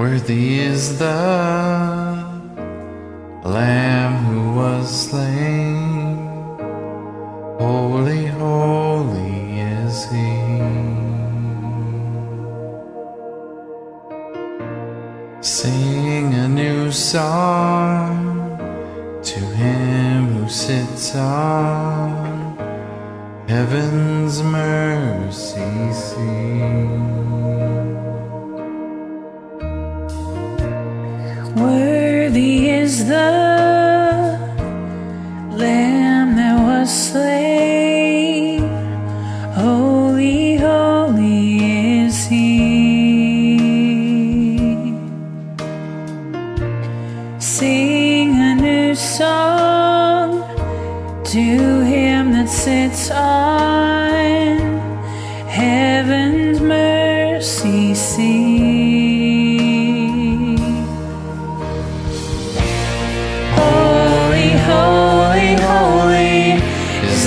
Worthy is the Lamb who was slain. Holy, holy is he. Sing a new song to him who sits on heaven's mercy seat. Worthy is the Lamb that was slain. Holy, holy is he. Sing a new song to him that sits on heaven's mercy seat.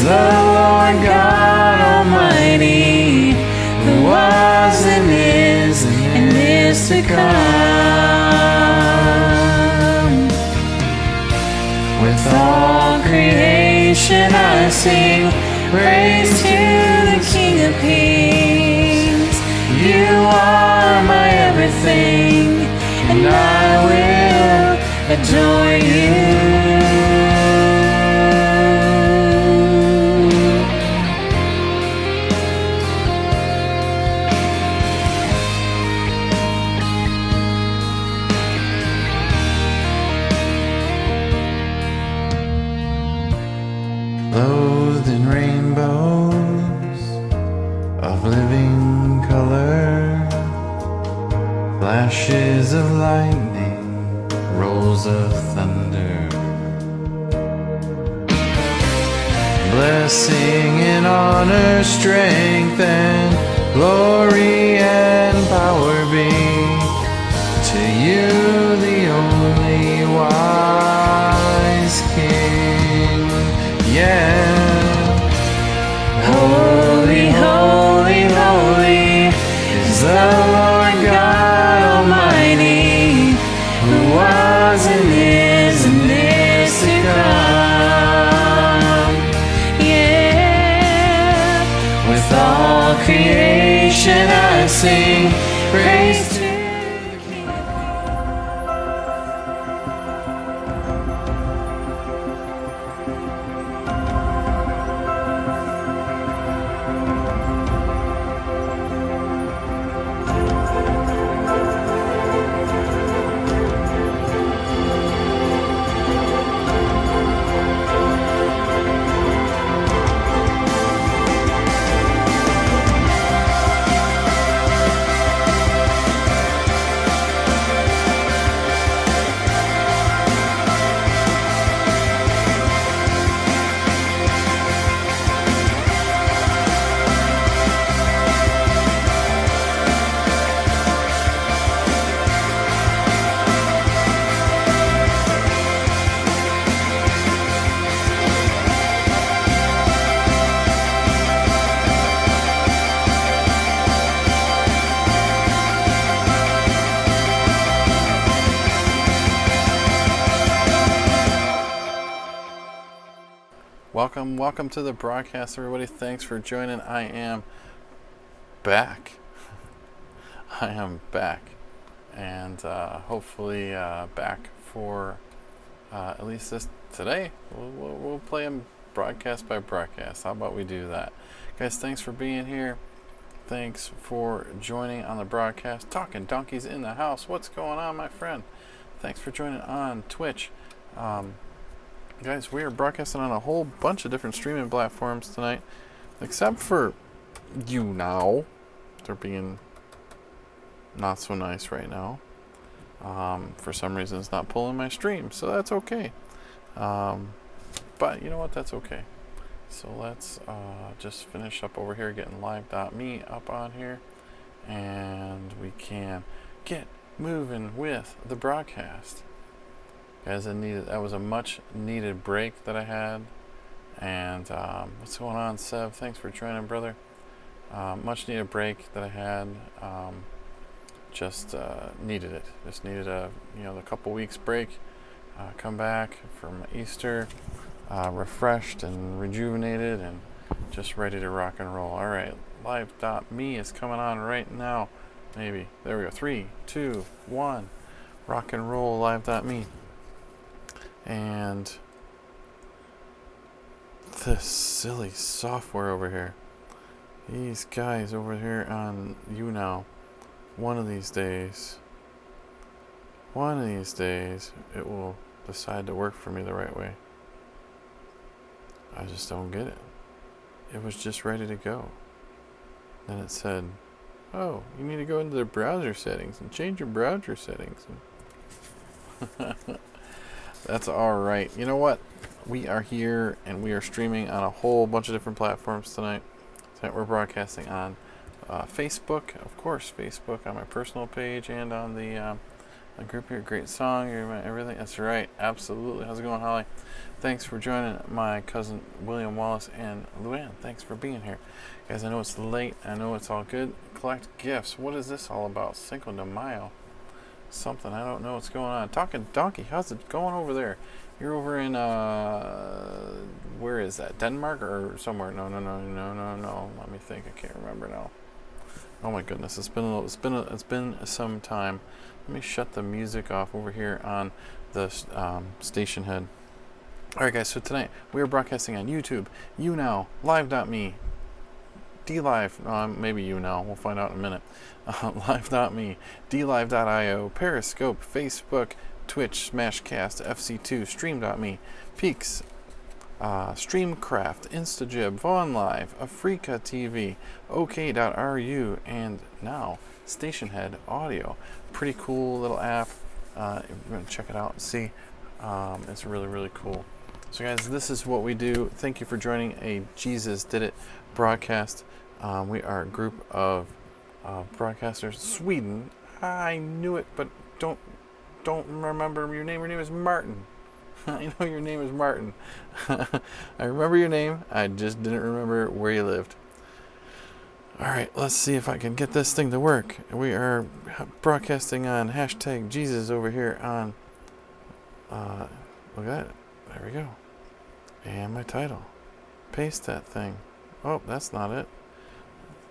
The Lord God Almighty, who was and is to come. With all creation I sing praise to the King of Kings. You are my everything, and I will adore you. Clothed in rainbows of living color, flashes of lightning, rolls of thunder, blessing and honor, strength and glory and power be to you, the only wise King. Yeah. Holy, holy, holy is the Lord God Almighty, who was and is to come. Yeah. With all creation I sing praise to the King. Welcome to the broadcast, everybody. Thanks for joining. I am back. And hopefully back for at least this today. We'll play them broadcast by broadcast. How about we do that, guys? Thanks for being here. Thanks for joining on the broadcast. Talking Donkeys in the house. What's going on, my friend? Thanks for joining on Twitch. Guys, we are broadcasting on a whole bunch of different streaming platforms tonight, except for YouNow. They're being not so nice right now. For some reason, it's not pulling my stream, so that's okay. But you know what? That's okay. So let's just finish up over here, getting live.me up on here, and we can get moving with the broadcast. Guys, that was a much needed break that I had. And what's going on, Sev? Thanks for joining, brother. Much needed break that I had. just needed it. Just needed a couple weeks break. Come back from Easter, refreshed and rejuvenated, and just ready to rock and roll. All right, Live.me is coming on right now. Maybe. There we go. 3, 2, 1. Rock and roll Live.me. And this silly software over here. These guys over here on YouNow. One of these days, it will decide to work for me the right way. I just don't get it. It was just ready to go. Then it said, oh, you need to go into the browser settings and change your browser settings. That's all right. You know what? We are here and we are streaming on a whole bunch of different platforms tonight. Tonight we're broadcasting on Facebook, of course, Facebook on my personal page and on the group here. Great song, everything. That's right. Absolutely. How's it going, Holly? Thanks for joining my cousin William Wallace and Luann. Thanks for being here. Guys, I know it's late. I know it's all good. Collect gifts. What is this all about? Cinco de Mayo. Something. I don't know what's going on. Talking Donkey. How's it going over there? You're over in, where is that? Denmark or somewhere? No. Let me think. I can't remember now. Oh my goodness. It's been some time. Let me shut the music off over here on the station head. Alright guys, so tonight we are broadcasting on YouTube, YouNow, Live.me, DLive, maybe YouNow, we'll find out in a minute, Live.me, DLive.io, Periscope, Facebook, Twitch, Smashcast, FC2, Stream.me, Peaks, Streamcraft, Instajib, Vaughn Live, Africa TV, OK.ru, and now Stationhead Audio. Pretty cool little app. We're going to check it out and see. It's really, really cool. So guys, this is what we do. Thank you for joining a Jesus Did It broadcast. We are a group of broadcasters. Sweden. I knew it, but don't remember your name. Your name is Martin. I know your name is Martin. I remember your name. I just didn't remember where you lived. Alright, let's see if I can get this thing to work. We are broadcasting on hashtag Jesus over here on, look at that. There we go. And my title. Paste that thing. Oh, that's not it.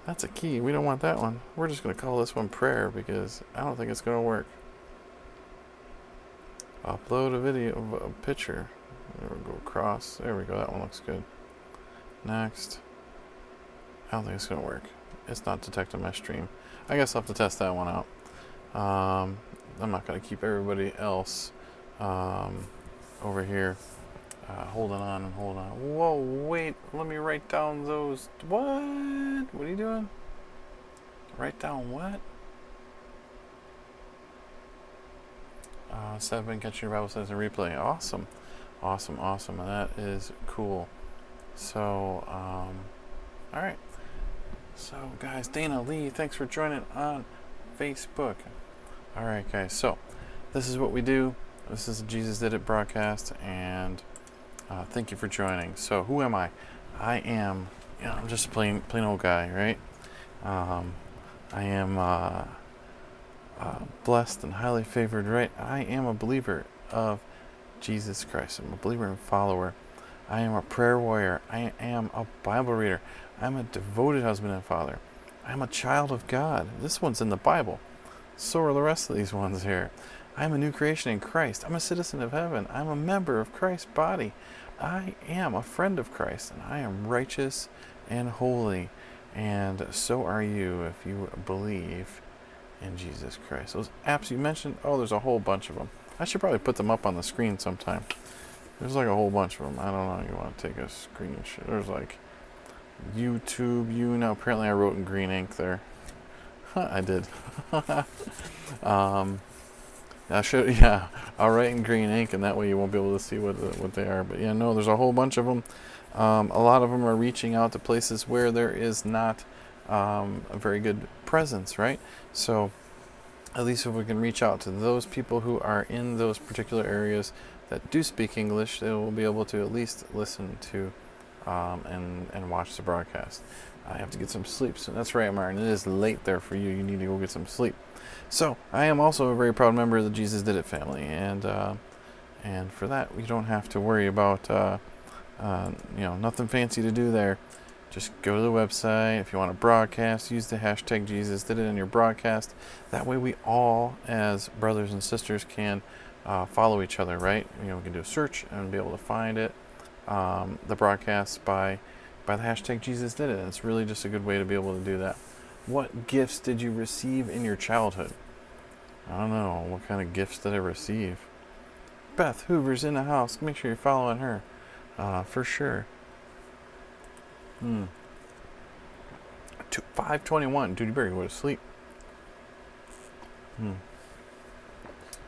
That's a key. We don't want that one. We're just going to call this one prayer because I don't think it's going to work. Upload a video, a picture. There we go across. There we go. That one looks good. Next. I don't think it's going to work. It's not detecting my stream. I guess I'll have to test that one out. I'm not going to keep everybody else over here holding on. Whoa, wait. Let me write down those. What? What are you doing? Write down what? So I've been catching your Bible studies and replay. Awesome. And that is cool. So, alright. So, guys, Dana Lee, thanks for joining on Facebook. Alright, guys, so this is what we do. This is a Jesus Did It broadcast, and thank you for joining. So, who am I? I am, I'm just a plain old guy, right? I am blessed and highly favored, right? I am a believer of Jesus Christ. I'm a believer and follower. I am a prayer warrior. I am a Bible reader. I'm a devoted husband and father. I'm a child of God. This one's in the Bible. So are the rest of these ones here. I'm a new creation in Christ. I'm a citizen of heaven. I'm a member of Christ's body. I am a friend of Christ, and I am righteous and holy. And so are you if you believe in Jesus Christ. Those apps you mentioned, there's a whole bunch of them. I should probably put them up on the screen sometime. There's like a whole bunch of them. I don't know. You want to take a screenshot? There's like YouTube, YouNow. Apparently I wrote in green ink there. I did. I should, yeah. I'll write in green ink, and that way you won't be able to see what they are. But yeah, no, there's a whole bunch of them. A lot of them are reaching out to places where there is not a very good presence, right? So at least if we can reach out to those people who are in those particular areas that do speak English, they will be able to at least listen to and watch the broadcast. I have to get some sleep. So that's right, Martin. It is late there for you. You need to go get some sleep. So I am also a very proud member of the Jesus Did It family, and for that we don't have to worry about nothing fancy to do there. Just go to the website. If you want to broadcast, use the hashtag Jesus Did It in your broadcast. That way we all, as brothers and sisters, can follow each other, right? We can do a search and be able to find it, the broadcast by the hashtag Jesus Did It. And it's really just a good way to be able to do that. What gifts did you receive in your childhood? I don't know. What kind of gifts did I receive? Beth Hoover's in the house. Make sure you're following her. For sure. 5:21. Dude, you better go to sleep.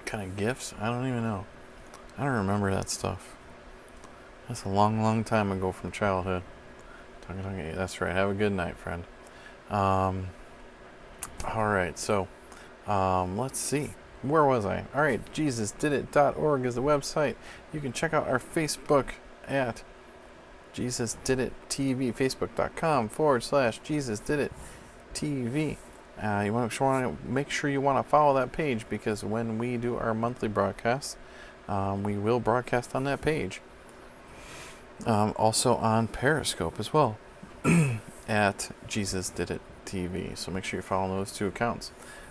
Kind of gifts? I don't even know. I don't remember that stuff. That's a long, long time ago from childhood. That's right. Have a good night, friend. All right. So, let's see. Where was I? All right. JesusDidIt.org is the website. You can check out our Facebook at Jesus Did It TV, facebook.com/Jesus Did It TV. You want to make sure you want to follow that page, because when we do our monthly broadcasts, we will broadcast on that page. Also on Periscope as well at Jesus Did It TV. So make sure you follow those two accounts,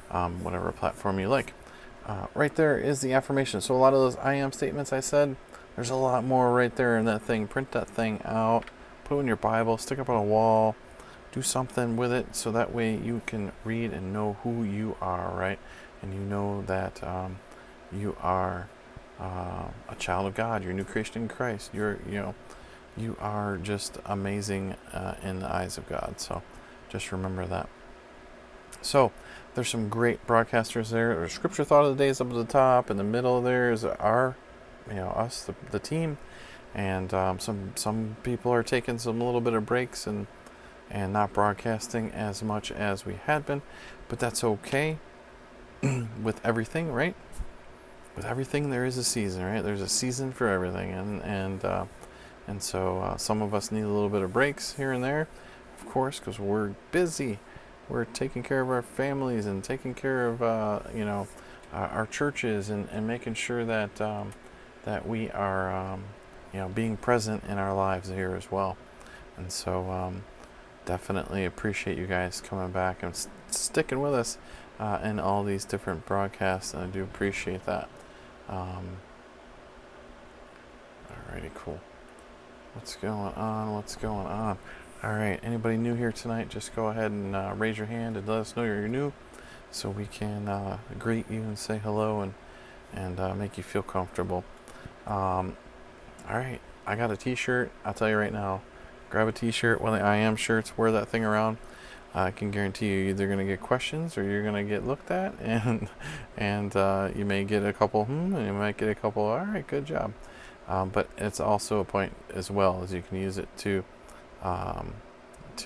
whatever platform you like. Right there is the affirmation. So a lot of those I am statements I said, there's a lot more right there in that thing. Print that thing out, put it in your Bible, stick it up on a wall, do something with it, so that way you can read and know who you are, right? And you know that you are a child of God. You're a new creation in Christ. You are just amazing in the eyes of God. So just remember that. So there's some great broadcasters there. There's Scripture Thought of the Day is up at the top. In the middle there is us, the team, and some people are taking some little bit of breaks and not broadcasting as much as we had been, but that's okay. With everything, right? With everything there is a season, right? There's a season for everything, and so some of us need a little bit of breaks here and there, of course, because we're busy. We're taking care of our families and taking care of our churches and making sure that that we are being present in our lives here as well. And so definitely appreciate you guys coming back and sticking with us in all these different broadcasts, and I do appreciate that. Alrighty, cool. What's going on? Alright, anybody new here tonight, just go ahead and raise your hand and let us know you're new, so we can greet you and say hello and make you feel comfortable. Alright, I got a t-shirt. I'll tell you right now, grab a t-shirt, one of the I am shirts, wear that thing around. I can guarantee you're either going to get questions or you're going to get looked at, and you may get a couple and you might get a couple alright, good job. But it's also a point as well, as you can use it to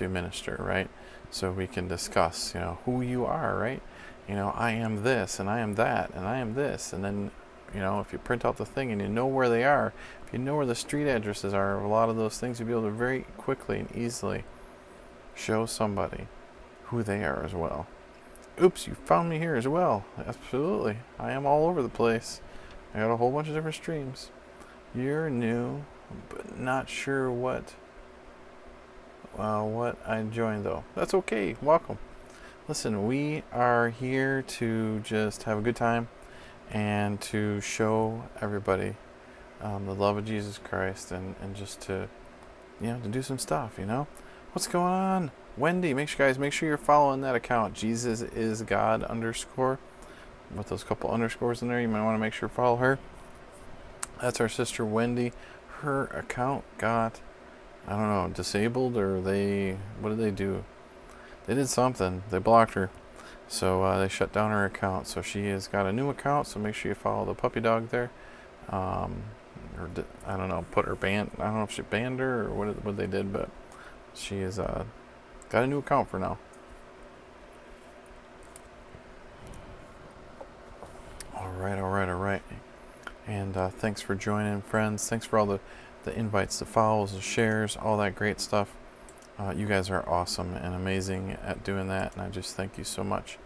minister, right? So we can discuss who you are, right? I am this and I am that and I am this, and then if you print out the thing and you know where they are, if you know where the street addresses are, a lot of those things, you'll be able to very quickly and easily show somebody who they are as well. Oops, you found me here as well. Absolutely. I am all over the place. I got a whole bunch of different streams. You're new, but not sure what I joined though. That's okay. Welcome. Listen, we are here to just have a good time and to show everybody the love of Jesus Christ, and just to do some stuff. What's going on, Wendy? Make sure you're following that account, Jesus is God _ with those couple underscores in there. You might want to make sure to follow her. That's our sister Wendy. Her account got, I don't know, disabled, or what did they do? They did something. They blocked her. So they shut down her account. So she has got a new account. So make sure you follow the puppy dog there. I don't know, I don't know if she banned her or what they did, but she has got a new account for now. All right. And thanks for joining, friends. Thanks for all the invites, the follows, the shares, all that great stuff. You guys are awesome and amazing at doing that, and I just thank you so much.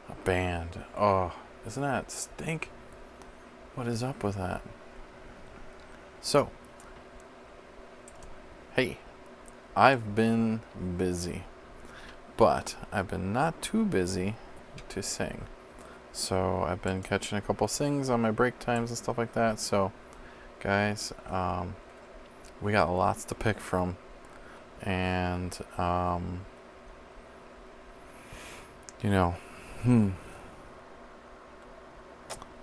A band. Oh, isn't that stink? What is up with that? So, hey, I've been busy, but I've been not too busy to sing. So I've been catching a couple sings on my break times and stuff like that. So, guys, we got lots to pick from. And,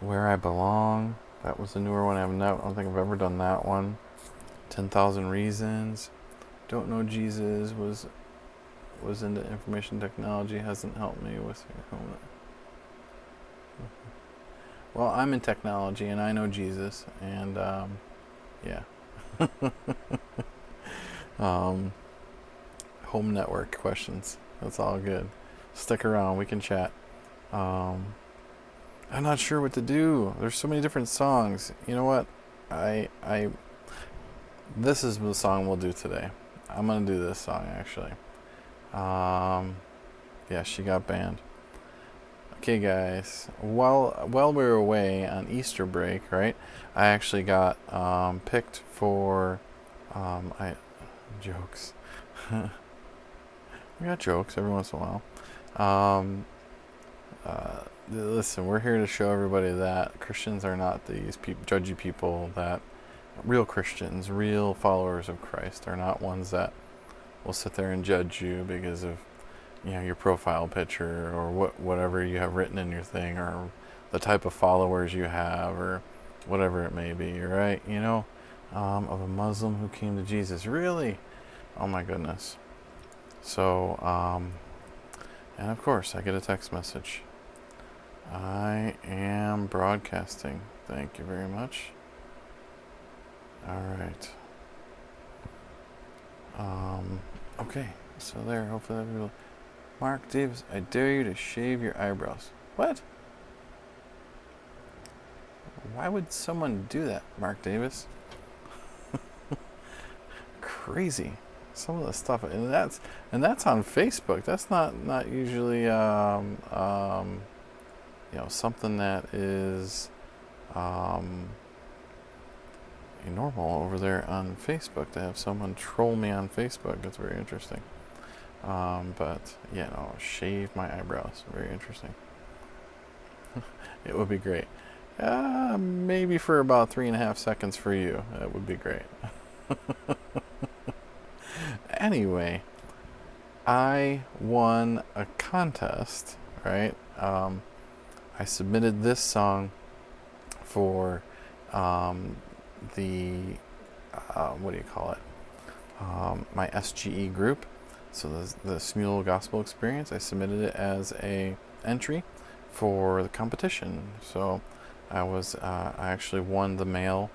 Where I Belong, that was the newer one. I don't think I've ever done that one. 10,000 Reasons. Don't Know Jesus was into information technology, hasn't helped me with your home. Well, I'm in technology and I know Jesus, and yeah. Home network questions. That's all good. Stick around, we can chat. I'm not sure what to do. There's so many different songs. You know what? This is the song we'll do today. I'm gonna do this song actually. Yeah, She Got Banned. Okay, guys. While we were away on Easter break, right? I actually got picked for jokes. We got jokes every once in a while. Listen, we're here to show everybody that Christians are not these judgy people. That real Christians, real followers of Christ, are not ones that will sit there and judge you because of your profile picture or whatever you have written in your thing, or the type of followers you have, or whatever it may be, right? Of a Muslim who came to Jesus. Really? Oh my goodness. So, and of course, I get a text message. I am broadcasting. Thank you very much. All right. Okay, so there, hopefully that will. Mark Davis, I dare you to shave your eyebrows. What? Why would someone do that, Mark Davis? Crazy. Some of the stuff, and that's on Facebook. That's not usually something that is normal over there on Facebook, to have someone troll me on Facebook. That's very interesting. But shave my eyebrows. Very interesting. It would be great. Maybe for about 3.5 seconds for you. That would be great. Anyway, I won a contest, right? I submitted this song for the what do you call it? My SGE group. So the Smule Gospel Experience. I submitted it as a entry for the competition. So I actually won the male,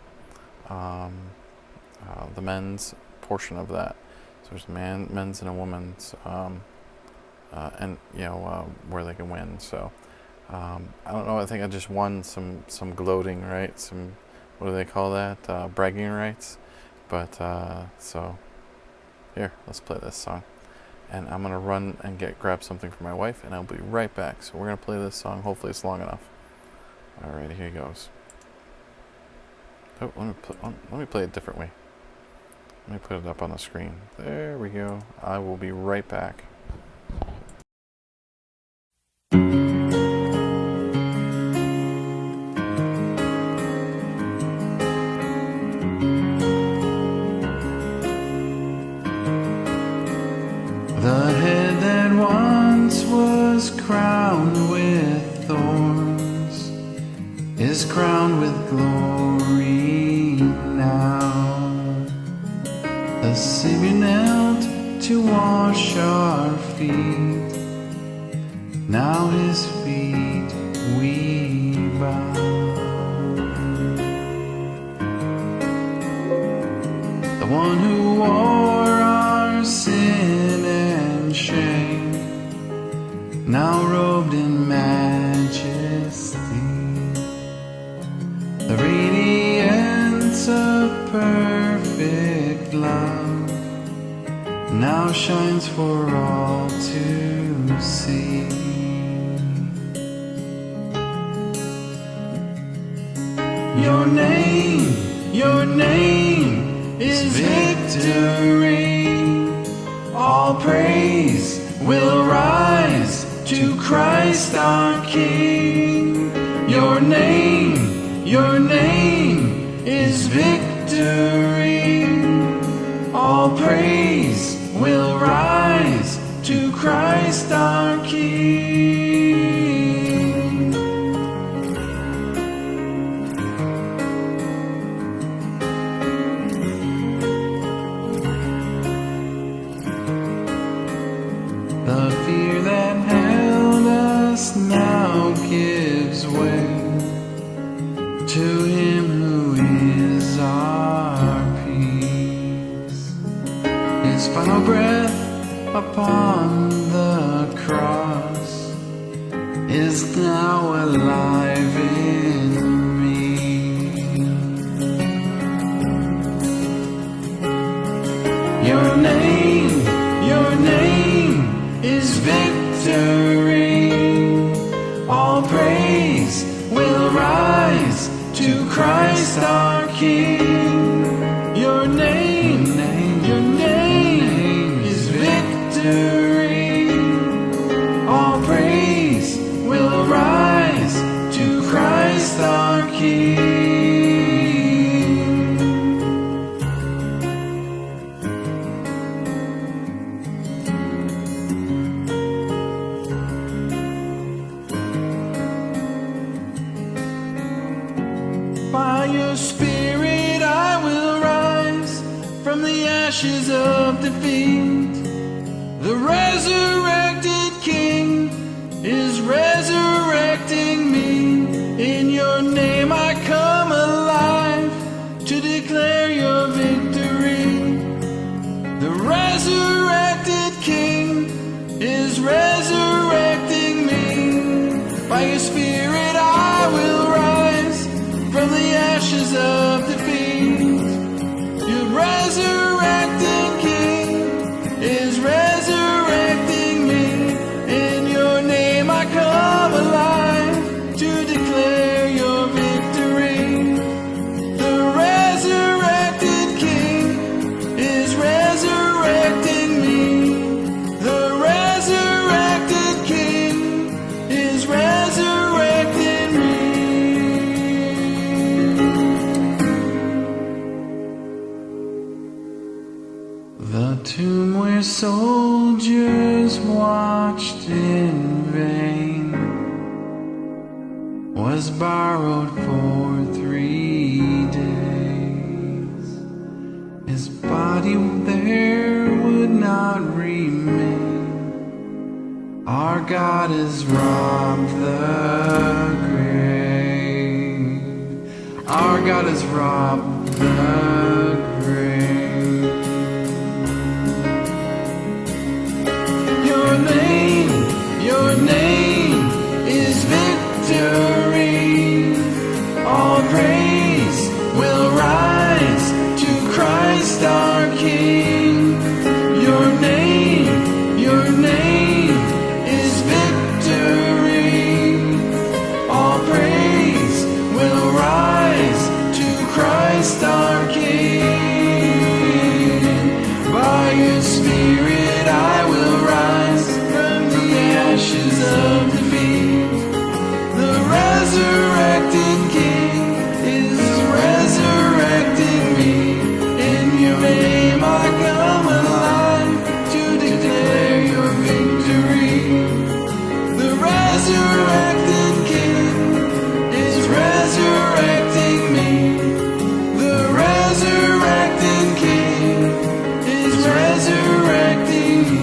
the men's portion of that. So there's men's and a woman's, and where they can win. So I don't know. I think I just won some gloating, right? Some, what do they call that? Bragging rights. But so here, let's play this song. And I'm gonna run and grab something for my wife, and I'll be right back. So we're gonna play this song. Hopefully it's long enough. All right, here he goes. Oh, let me play it a different way. Let me put it up on the screen. There we go. I will be right back. The head that once was crowned with thorns is crowned with glory now. The Savior knelt to wash our feet, now His feet we bow. The one who wore our sin and shame, now robed in majesty, the radiance of perfect love, now shines for all to see. Your name is victory. All praise will rise to Christ our King. Your name is victory. All praise will rise to Christ our King. The fear that held us now gives way to Him who is our peace. His final breath upon the cross is now alive in me. Your name is victory. All praise will rise to Christ our King. Your name is victory. All praise will rise to Christ our King. By your Spirit I will rise from the ashes of defeat. The resurrected King is resurrecting me. In your name I come alive to declare your victory. The resurrected King is resurrecting me. By your Spirit I will rise from the ashes of defeat. Your resurrecting King is resurrecting me. In your name I come alive to declare your victory. The resurrected King is resurrecting me. The resurrected King is resurrecting me. The tomb where soldiers watched in vain was borrowed for 3 days. His body there would not remain. Our God has robbed the grave. Our God has robbed the grave. Your name is victory. All praise will rise to Christ our King. Your name is victory. All praise will rise to Christ our King. By your Spirit I will rise from the ashes of defeat. The resurrected King is resurrecting me. In your name I come alive to declare your victory. The resurrected King is resurrecting me. The resurrected King is resurrecting me.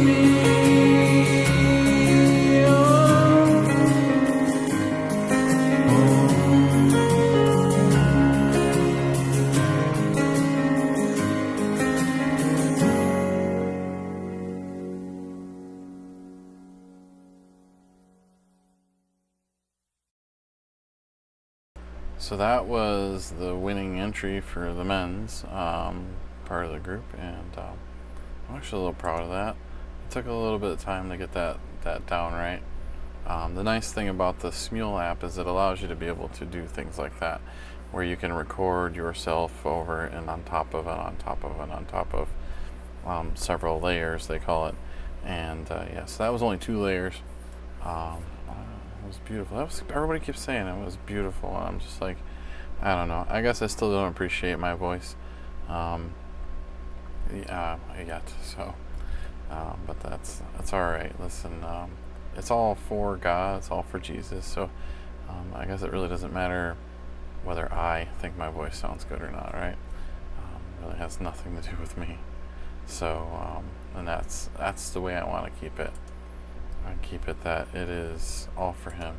So that was the winning entry for the men's part of the group, and I'm actually a little proud of that. It took a little bit of time to get that down right. The nice thing about the Smule app is it allows you to be able to do things like that, where you can record yourself over and on top of and on top of and on top of several layers, they call it. And yeah, so that was only 2 layers. It was beautiful. Everybody keeps saying it was beautiful, and I'm just like, I don't know. I guess I still don't appreciate my voice yet. So, but that's all right. Listen, it's all for God. It's all for Jesus. So, I guess it really doesn't matter whether I think my voice sounds good or not, right? It really has nothing to do with me. So, and that's the way I want to keep it. I keep it that it is all for Him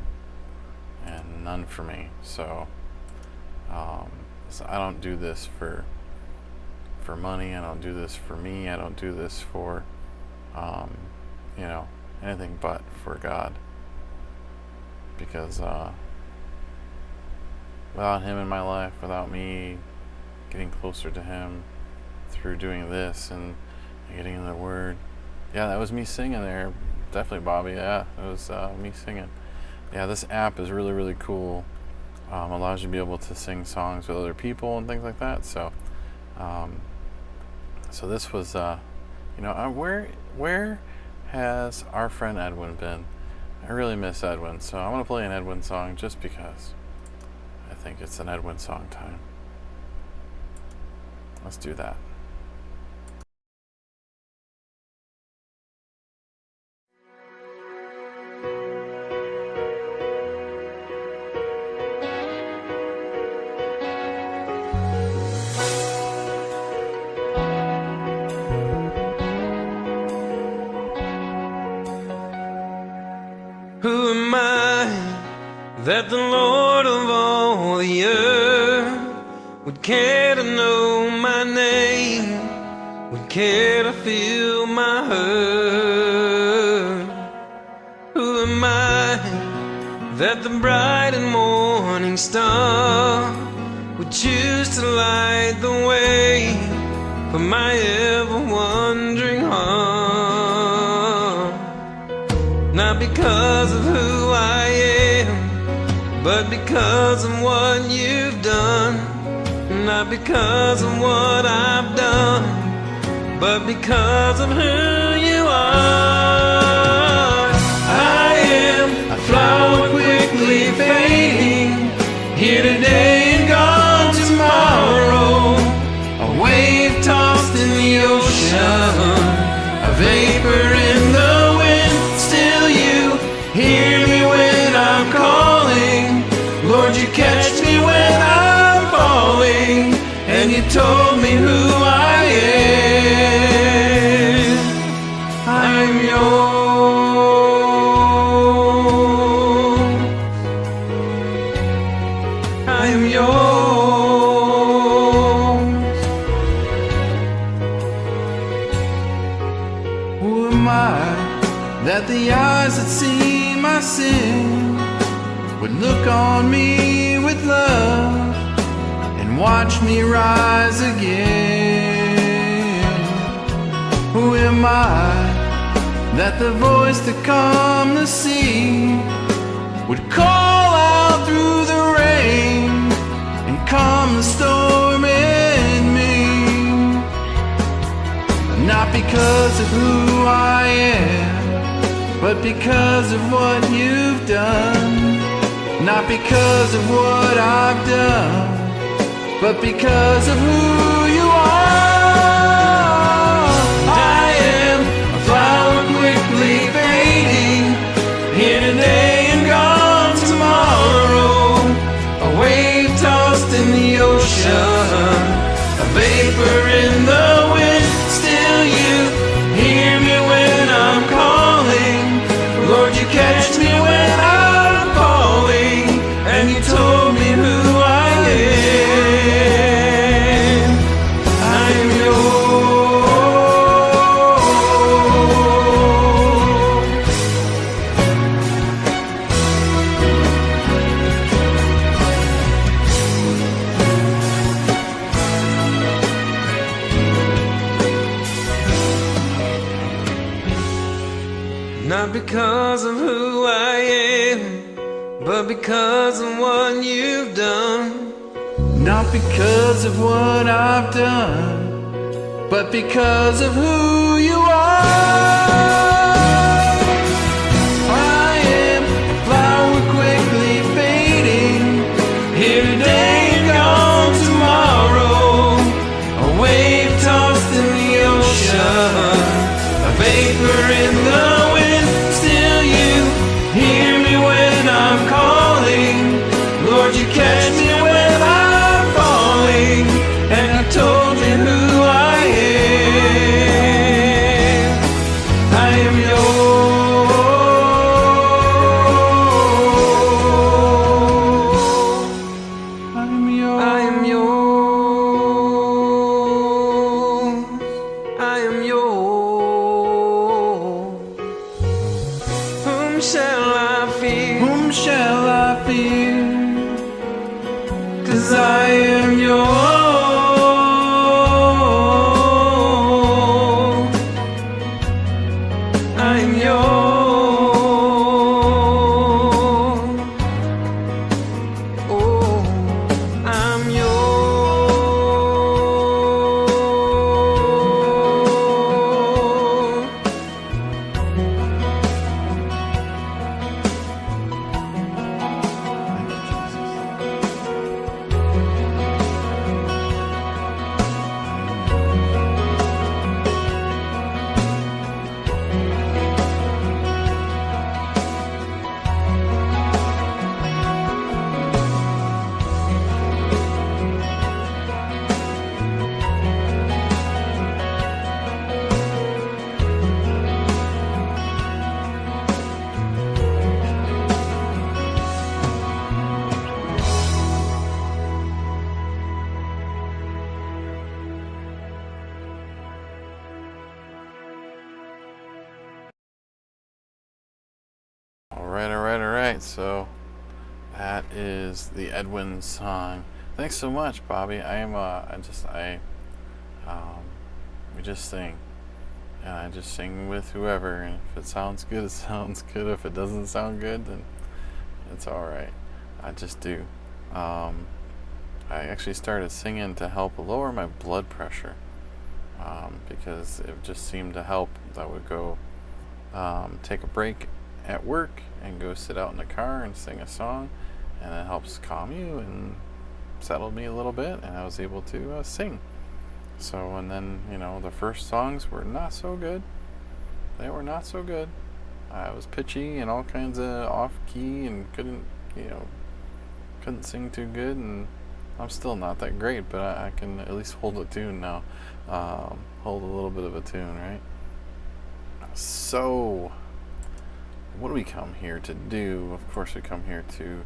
and none for me. So, so I don't do this for money. I don't do this for me. I don't do this for, anything but for God. Because without Him in my life, without me getting closer to Him through doing this and getting in the Word, yeah, that was me singing there. Definitely, Bobby. Yeah, it was me singing. Yeah, this app is really, really cool. Allows you to be able to sing songs with other people and things like that. So, so this was, where has our friend Edwin been? I really miss Edwin. So I want to play an Edwin song just because I think it's an Edwin song time. Let's do that. Who am I that the Lord of all the earth would care to know my name, would care to feel my hurt? Who am I that the bright and morning star would choose to light the way for my ever-wandering heart? Not because of who I am, but because of what you've done. Not because of what I've done, but because of who you are. I am a flower quickly fading, here today and gone tomorrow, a wave tossed in the ocean, a vapor in the wind. Still you hear me when I'm calling, Lord, you catch me when I'm falling, and you told me who I am. I'm yours. I am yours. Who am I that the eyes that see my sin would look on me with love and watch me rise again? Who am I that the voice to calm the sea would call out through the rain and calm the storm in me? Not because of who I am, but because of what you've done. Not because of what I've done, but because of who you are. I am a flower quickly fading, here today and gone tomorrow, a wave tossed in the ocean, a vapor in the wind. Still you hear me when I'm calling, Lord, you catch me when I'm falling, and you told me who I am. I'm yours. because of who I am, but because of what you've done. Not because of what I've done, but because of who you are. I am a flower quickly fading, here today and gone tomorrow, a wave tossed in the ocean, a vapor in the wind. Still you hear me when I'm calling, Lord, you catch me when I'm falling, and I told you who I am. I am yours. I am yours. I am yours. I am yours. Whom shall I fear? Whom shall I fear? 'Cause I am yours. I am yours. Oh, I'm yours. Alright. So that is the Edwin song. Thanks so much, Bobby. We just sing. And I just sing with whoever. And if it sounds good, it sounds good. If it doesn't sound good, then it's alright. I just do. I actually started singing to help lower my blood pressure. Because it just seemed to help. I would go take a break at work and go sit out in the car and sing a song, and it helps calm you and settled me a little bit, and I was able to sing. So, and then, the first songs were not so good. They were not so good. I was pitchy and all kinds of off key and couldn't sing too good, and I'm still not that great, but I can at least hold a tune now. Hold a little bit of a tune, right? So, what do we come here to do? Of course, we come here to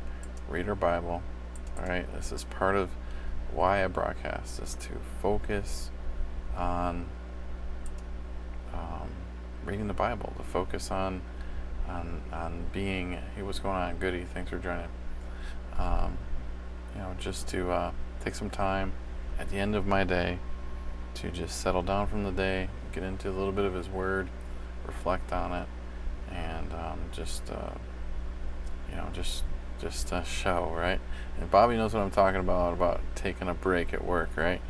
read our Bible. All right, this is part of why I broadcast, is to focus on reading the Bible, to focus on being. Hey, what's going on? Goody, thanks for joining. Just to take some time at the end of my day to just settle down from the day, get into a little bit of His Word, reflect on it, and just show, right? And Bobby knows what I'm talking about taking a break at work, right?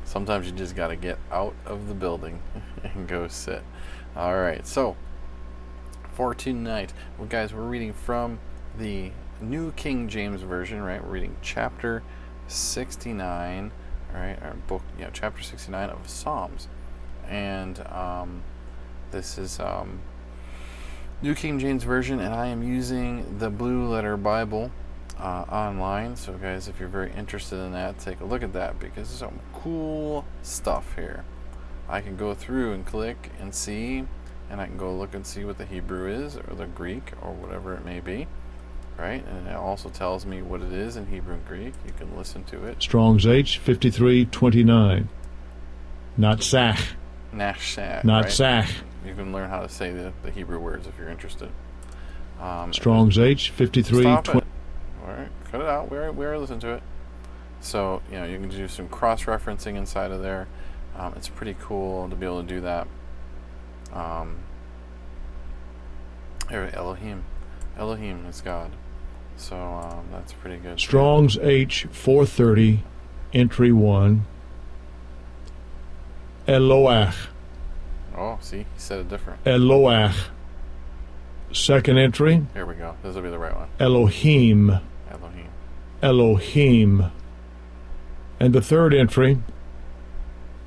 Sometimes you just got to get out of the building and go sit. All right, so for tonight, well, guys, we're reading from the New King James Version, right? We're reading chapter 69, right? Our book, chapter 69 of Psalms. And this is New King James Version, and I am using the Blue Letter Bible online. So, guys, if you're very interested in that, take a look at that, because there's some cool stuff here. I can go through and click and see, and I can go look and see what the Hebrew is, or the Greek, or whatever it may be, right? And it also tells me what it is in Hebrew and Greek. You can listen to it. Strong's H 5329. Not Sach. Nashak. Not right? Sach. You can learn how to say the Hebrew words if you're interested. Strong's H 5320. Stop it. All right, cut it out. We already listened to it. So, you can do some cross-referencing inside of there. It's pretty cool to be able to do that. Here, Elohim. Elohim is God. So that's pretty good. Strong's H 430, entry 1. Eloach. Oh, see, he said it different. Eloach. Second entry, Here we go. This will be the right one. Elohim. Elohim. Elohim. And the third entry,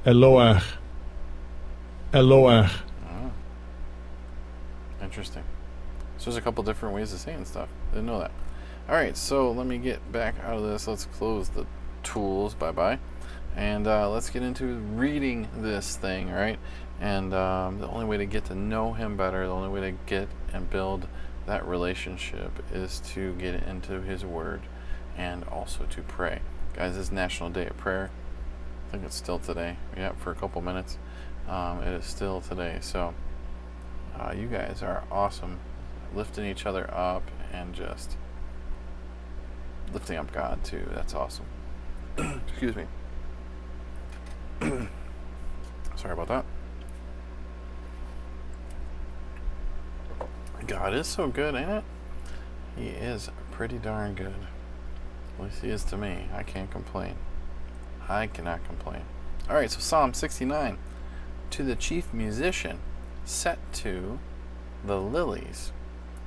Eloach. Eloach. Oh. Interesting. So there's a couple different ways of saying stuff. Didn't know that. All right, so let me get back out of this. Let's close the tools. Bye-bye. And let's get into reading this thing, right? And the only way to get to know him better, the only way to get and build that relationship is to get into his word and also to pray. Guys, this is National Day of Prayer. I think it's still today. Yeah, for a couple minutes. It is still today. So you guys are awesome, lifting each other up and just lifting up God too. That's awesome. Excuse me. Sorry about that. God is so good, ain't it? He is pretty darn good. At least he is to me. I can't complain. I cannot complain. Alright, so Psalm 69. To the chief musician, set to the lilies.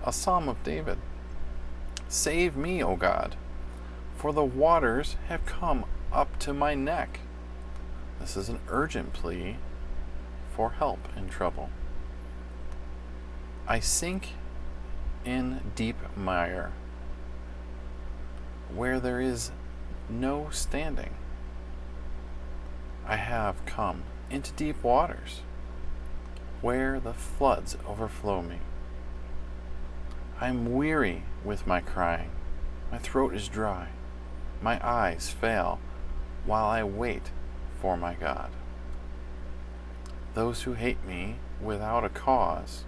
A psalm of David. Save me, O God, for the waters have come up to my neck. This is an urgent plea for help in trouble. I sink in deep mire, where there is no standing. I have come into deep waters, where the floods overflow me. I am weary with my crying. My throat is dry. My eyes fail while I wait for my God. Those who hate me without a cause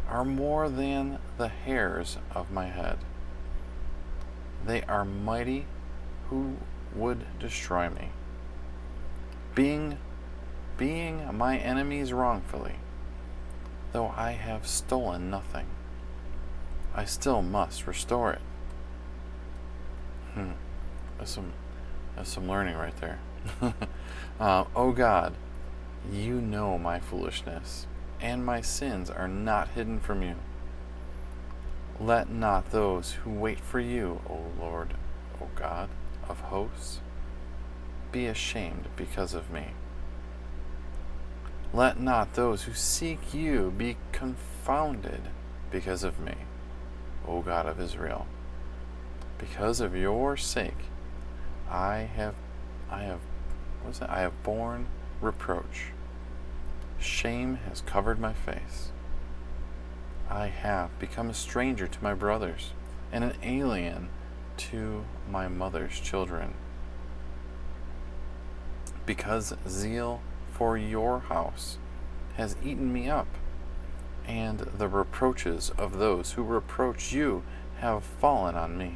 are more than the hairs of my head. They are mighty who would destroy me. Being my enemies wrongfully, though I have stolen nothing, I still must restore it. That's some learning right there. O God, you know my foolishness, and my sins are not hidden from you. Let not those who wait for you, O Lord, O God of hosts, be ashamed because of me. Let not those who seek you be confounded because of me, O God of Israel. Because of your sake, I have borne reproach. Shame has covered my face. I have become a stranger to my brothers, and an alien to my mother's children. Because zeal for your house has eaten me up, and the reproaches of those who reproach you have fallen on me.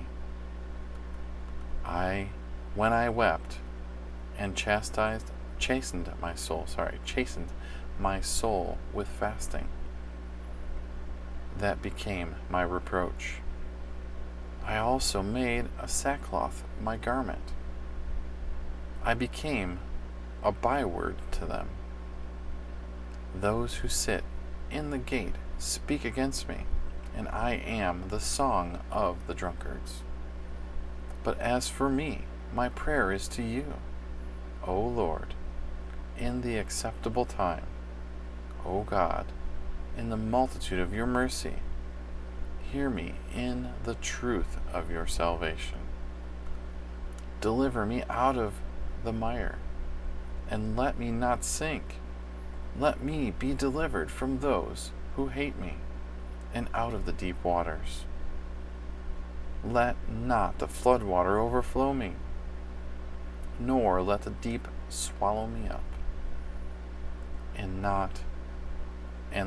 When I wept and chastened my soul with fasting, that became my reproach. I also made a sackcloth my garment. I became a byword to them. Those who sit in the gate speak against me, and I am the song of the drunkards. But as for me, my prayer is to you, O Lord, in the acceptable time. O God, in the multitude of your mercy, hear me in the truth of your salvation. Deliver me out of the mire, and let me not sink. Let me be delivered from those who hate me, and out of the deep waters. Let not the flood water overflow me, nor let the deep swallow me up, and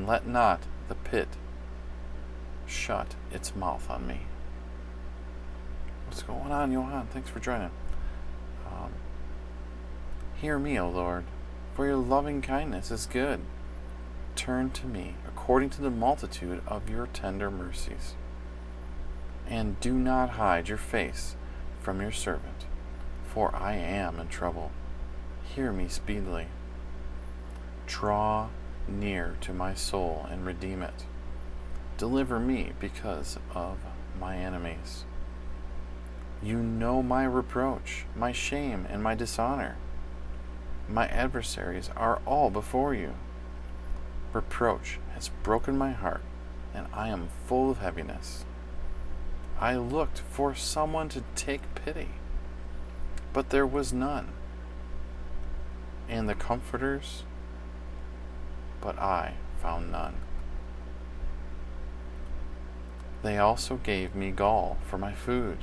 let not the pit shut its mouth on me. What's going on, Johan? Thanks for joining. Hear me, O Lord, for your loving kindness is good. turn to me according to the multitude of your tender mercies. And do not hide your face from your servant, for I am in trouble. Hear me speedily. Draw near to my soul and redeem it. Deliver me because of my enemies. You know my reproach, my shame, and my dishonor. My adversaries are all before you. Reproach has broken my heart, and I am full of heaviness. I looked for someone to take pity, but there was none. And the comforters, but I found none. They also gave me gall for my food,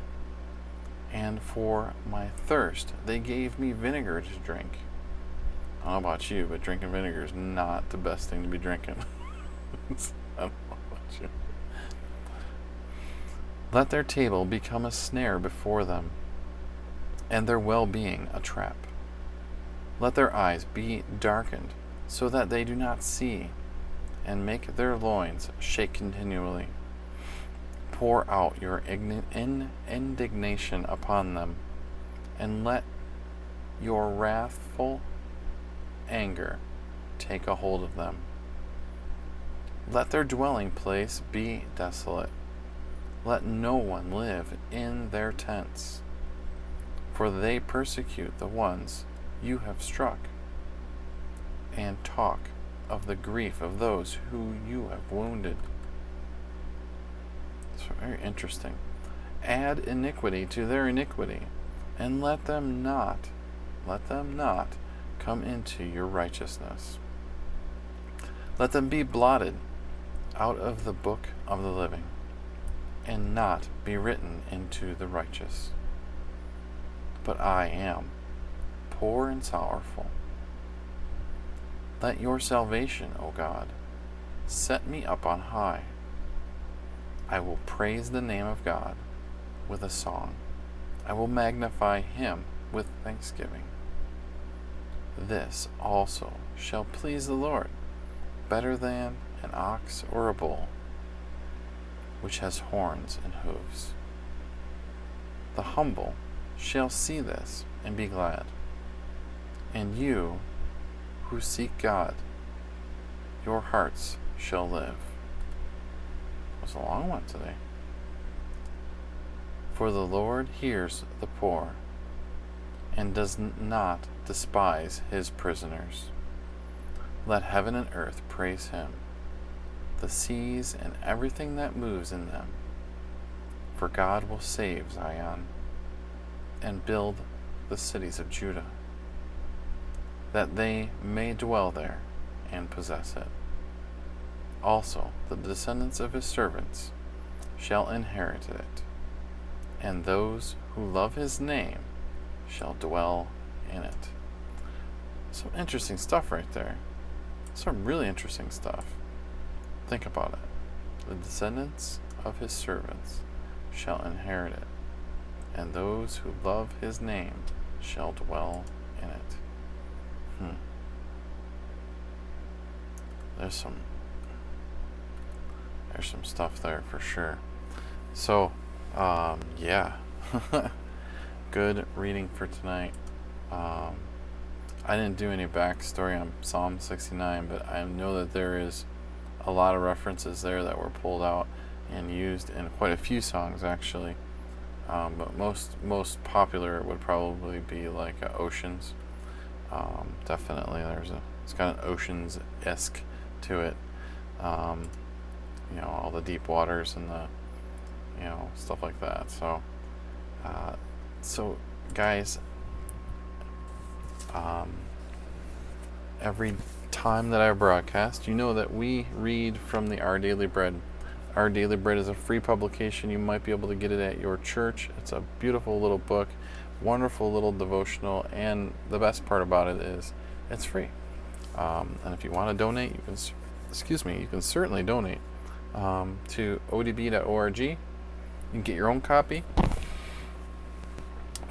and for my thirst they gave me vinegar to drink. I don't know about you, but drinking vinegar is not the best thing to be drinking. I don't know about you. Let their table become a snare before them, and their well-being a trap. Let their eyes be darkened, so that they do not see, and make their loins shake continually. Pour out your indignation upon them, and let your wrathful anger take a hold of them. Let their dwelling place be desolate. Let no one live in their tents, for they persecute the ones you have struck, and talk of the grief of those who you have wounded. It's very interesting. Add iniquity to their iniquity, and let them not come into your righteousness. Let them be blotted out of the book of the living, and not be written into the righteous. But I am poor and sorrowful. Let your salvation, O God, set me up on high. I will praise the name of God with a song. I will magnify him with thanksgiving. This also shall please the Lord, better than an ox or a bull, which has horns and hooves. The humble shall see this and be glad. And you who seek God, your hearts shall live. It was a long one today. For the Lord hears the poor, and does not despise his prisoners. Let heaven and earth praise him, the seas and everything that moves in them. For God will save Zion, and build the cities of Judah, that they may dwell there and possess it. Also the descendants of his servants shall inherit it, and those who love his name shall dwell in it. Some interesting stuff right there. Some really interesting stuff. Think about it. The descendants of his servants shall inherit it, and those who love his name shall dwell in it. There's some stuff there for sure. So, yeah. Good reading for tonight. I didn't do any backstory on Psalm 69, but I know that there is a lot of references there that were pulled out and used in quite a few songs actually. But most popular would probably be like Oceans. Definitely, it's got an Oceans-esque to it. All the deep waters and the stuff like that. So guys, every time that I broadcast, you know that we read from the Our Daily Bread. Our Daily Bread is a free publication. You might be able to get it at your church. It's a beautiful little book, wonderful little devotional, and the best part about it is it's free. And if you want to donate, you can certainly donate to odb.org. You can get your own copy.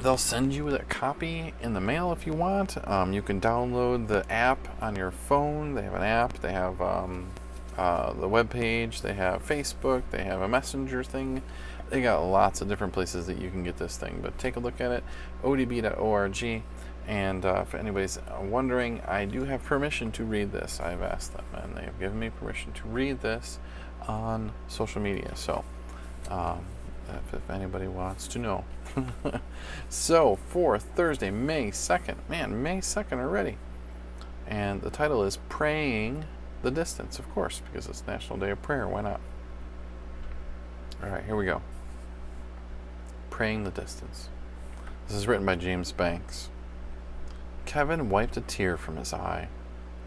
They'll send you a copy in the mail if you want. You can download the app on your phone. They have an app. They have the web page. They have Facebook. They have a messenger thing. They got lots of different places that you can get this thing. But take a look at it, odb.org. And if anybody's wondering, I do have permission to read this. I've asked them, and they have given me permission to read this on social media. So if anybody wants to know. So for Thursday, May 2nd, man, May 2nd already, and the title is Praying the Distance, of course, because it's National Day of Prayer. Why not? All right, here we go. Praying the Distance. This is written by James Banks. Kevin wiped a tear from his eye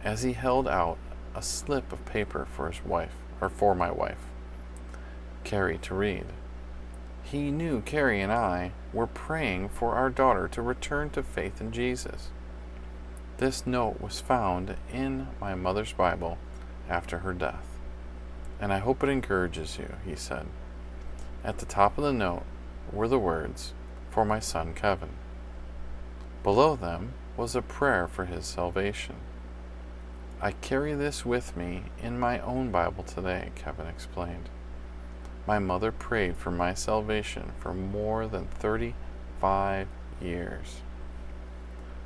as he held out a slip of paper for his wife, or for my wife, Carrie, to read. He knew Carrie and I were praying for our daughter to return to faith in Jesus. This note was found in my mother's Bible after her death, and I hope it encourages you, he said. At the top of the note were the words, "For my son Kevin." Below them was a prayer for his salvation. I carry this with me in my own Bible today, Kevin explained. My mother prayed for my salvation for more than 35 years.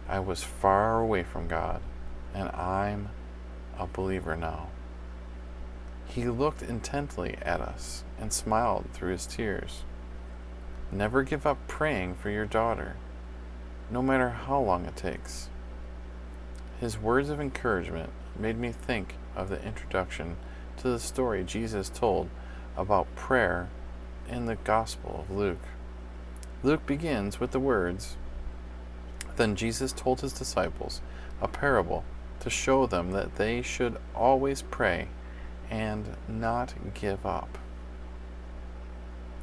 I was far away from God, and I'm a believer now. He looked intently at us and smiled through his tears. Never give up praying for your daughter, no matter how long it takes. His words of encouragement made me think of the introduction to the story Jesus told about prayer in the Gospel of Luke. Luke begins with the words, "Then Jesus told his disciples a parable to show them that they should always pray and not give up."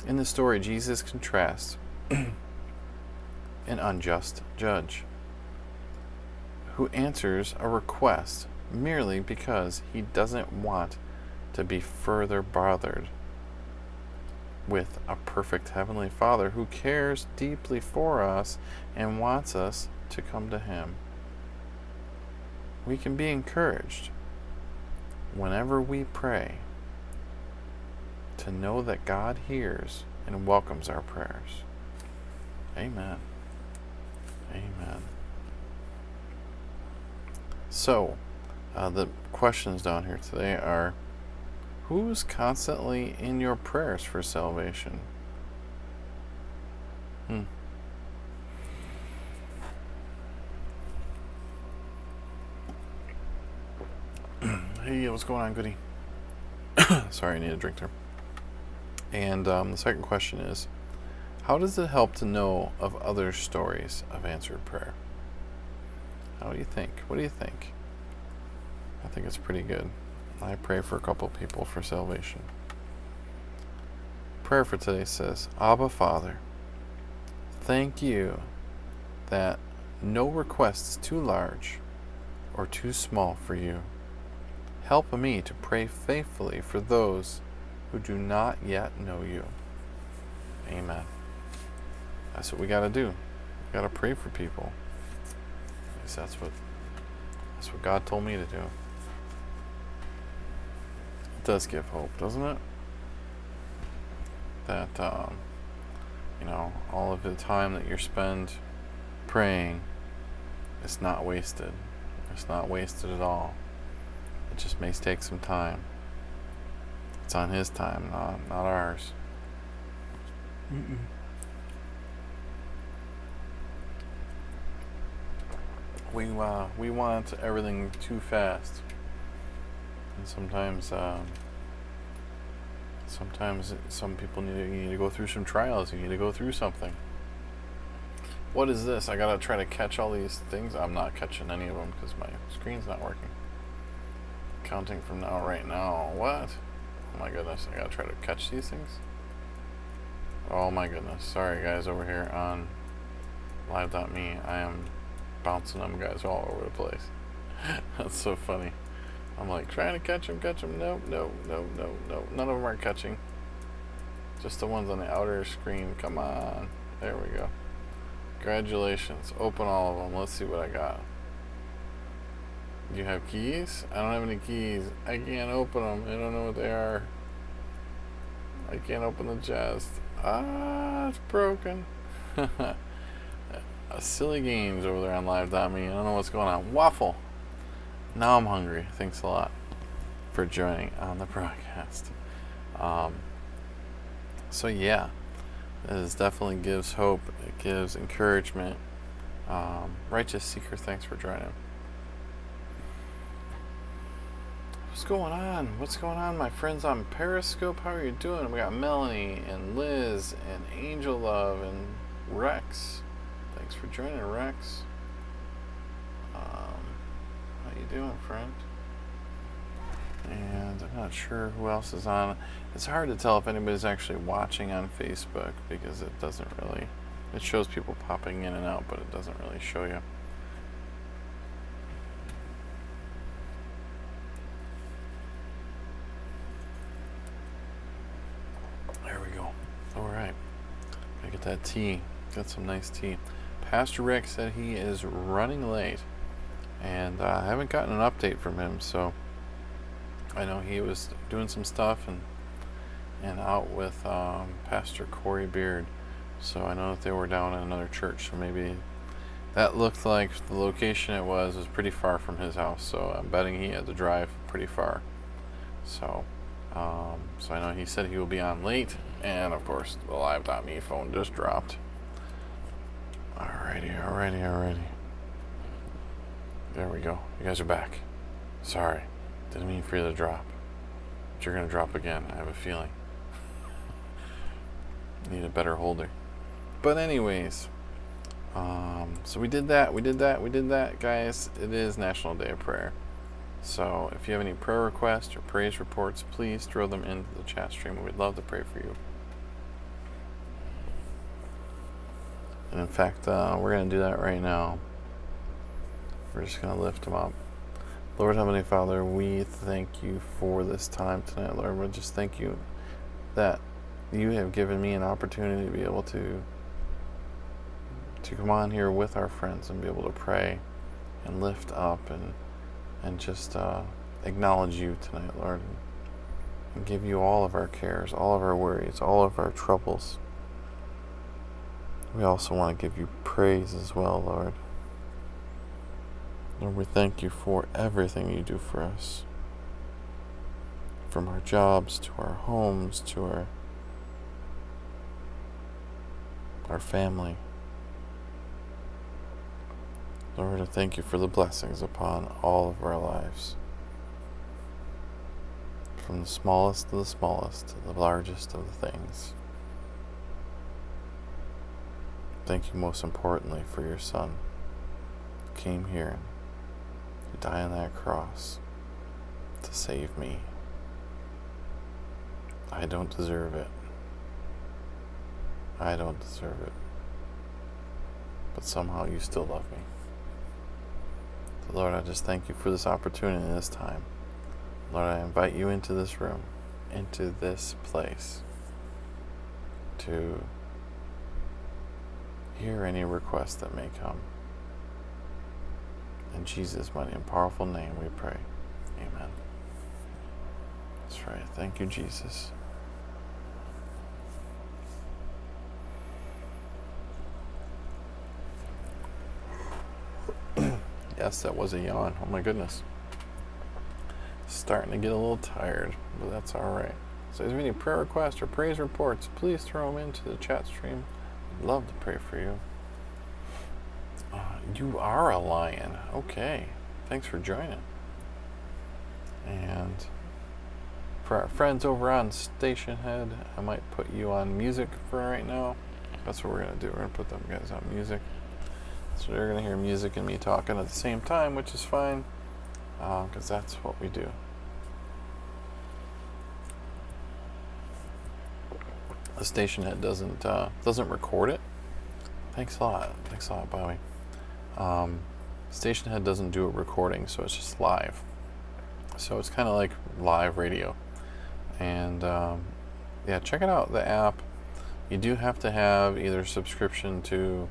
In the story, Jesus contrasts an unjust judge who answers a request merely because he doesn't want to be further bothered with a perfect Heavenly Father who cares deeply for us and wants us to come to Him. We can be encouraged whenever we pray to know that God hears and welcomes our prayers. Amen. Amen. So, the questions down here today are, who's constantly in your prayers for salvation? Hey, what's going on, Goody? Sorry, I need a drink there. And the second question is, how does it help to know of other stories of answered prayer? How do you think? What do you think? I think it's pretty good. I pray for a couple people for salvation. Prayer for today says, Abba Father, thank you that no request is too large or too small for you. Help me to pray faithfully for those who do not yet know you. Amen. That's what we got to do. We got to pray for people. At least that's what God told me to do. It does give hope, doesn't it? That all of the time that you spend praying, it's not wasted. It's not wasted at all. It just may take some time. It's on His time, not ours. We want everything too fast, and sometimes some people need to go through some trials. You need to go through something. What is this? I gotta try to catch all these things. I'm not catching any of them because my screen's not working. Counting from right now. What? Oh my goodness, I gotta try to catch these things. Oh my goodness. Sorry guys over here on live.me. I am bouncing them guys all over the place. That's so funny. I'm like trying to catch them. No. None of them are catching. Just the ones on the outer screen. Come on. There we go. Congratulations. Open all of them. Let's see what I got. You have keys? I don't have any keys. I can't open them. I don't know what they are. I can't open the chest. Ah, it's broken. Silly games over there on live.me. I don't know what's going on. Waffle. Now I'm hungry. Thanks a lot for joining on the broadcast. So yeah, this definitely gives hope. It gives encouragement. Righteous Seeker, thanks for joining. What's going on? What's going on, my friends on Periscope? How are you doing? We got Melanie and Liz and Angel Love and Rex. Thanks for joining, Rex. How you doing, friend? And I'm not sure who else is on. It's hard to tell if anybody's actually watching on Facebook because it doesn't really, it shows people popping in and out, but it doesn't really show you. There we go. All right. Gotta get that tea. Got some nice tea. Pastor Rick said he is running late, and I haven't gotten an update from him, so I know he was doing some stuff and out with Pastor Corey Beard, so I know that they were down at another church, so maybe that looked like the location it was pretty far from his house, so I'm betting he had to drive pretty far. So I know he said he will be on late, and of course the live.me phone just dropped. Alrighty. There we go. You guys are back. Sorry. Didn't mean for you to drop. But you're going to drop again. I have a feeling. Need a better holder. But anyways. So we did that. Guys, it is National Day of Prayer. So if you have any prayer requests or praise reports, please throw them into the chat stream. We'd love to pray for you. And in fact, we're going to do that right now. We're just going to lift them up. Lord Heavenly Father, we thank you for this time tonight, Lord. We just thank you that you have given me an opportunity to be able to come on here with our friends and be able to pray and lift up and just acknowledge you tonight, Lord, and give you all of our cares, all of our worries, all of our troubles. We also want to give you praise as well, Lord. Lord, we thank you for everything you do for us. From our jobs, to our homes, to our family. Lord, I thank you for the blessings upon all of our lives. From the smallest to the largest of the things. Thank you most importantly for your Son who came here to die on that cross to save me. I don't deserve it. But somehow you still love me. So Lord, I just thank you for this opportunity and this time. Lord, I invite you into this room, into this place, to hear any request that may come. In Jesus' mighty and powerful name we pray. Amen. That's right. Thank you, Jesus. Yes, that was a yawn. Oh my goodness. Starting to get a little tired, but that's alright. So if you have any prayer requests or praise reports, please throw them into the chat stream. I'd love to pray for you. You are a lion. Okay. Thanks for joining. And for our friends over on Station Head, I might put you on music for right now. That's what we're going to do. We're going to put them guys on music. So they're going to hear music and me talking at the same time, which is fine, because that's what we do. The Station Head doesn't record it. Thanks a lot, Bobby. Station Head doesn't do a recording, so it's just live. So it's kind of like live radio. And yeah, check it out, the app. You do have to have either subscription to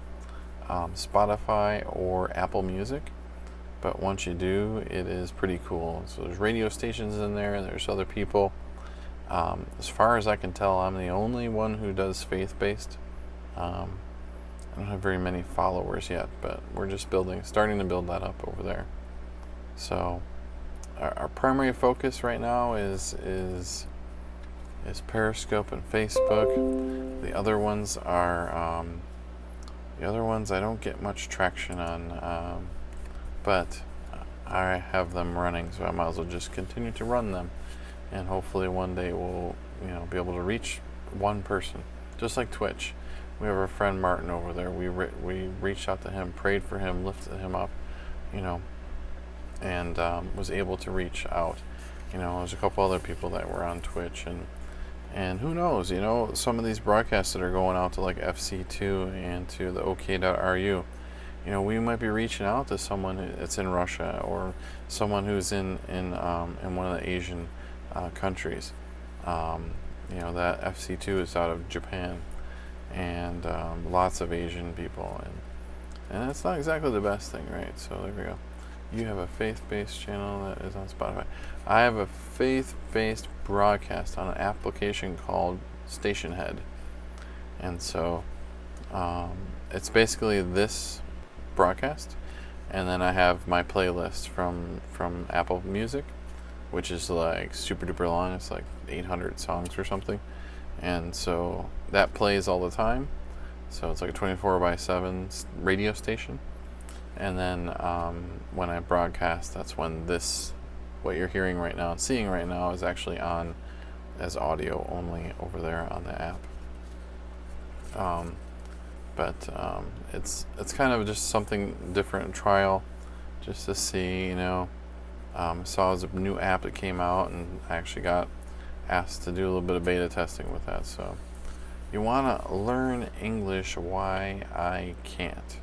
Spotify or Apple Music. But once you do, it is pretty cool. So there's radio stations in there, and there's other people. As far as I can tell, I'm the only one who does faith-based. I don't have very many followers yet, but we're just starting to build that up over there. So our primary focus right now is Periscope and Facebook. The other ones are I don't get much traction on, but I have them running, so I might as well just continue to run them, and hopefully one day we'll be able to reach one person, just like Twitch. We have our friend Martin over there. We reached out to him, prayed for him, lifted him up, and was able to reach out. There's a couple other people that were on Twitch, and who knows, some of these broadcasts that are going out to like FC2 and to the OK.ru, we might be reaching out to someone that's in Russia, or someone who's in one of the Asian countries. That FC2 is out of Japan, and lots of Asian people, and that's not exactly the best thing, right? So there we go. You have a faith-based channel that is on Spotify. I have a faith-based broadcast on an application called Stationhead, and so it's basically this broadcast, and then I have my playlist from Apple Music, which is like super duper long. It's like 800 songs or something, and so that plays all the time. So it's like a 24/7 radio station. And then when I broadcast, that's when what you're hearing right now and seeing right now is actually on as audio only over there on the app. But it's kind of just something different, trial, just to see, I saw it was a new app that came out, and I actually got asked to do a little bit of beta testing with that. So you want to learn English, why I can't.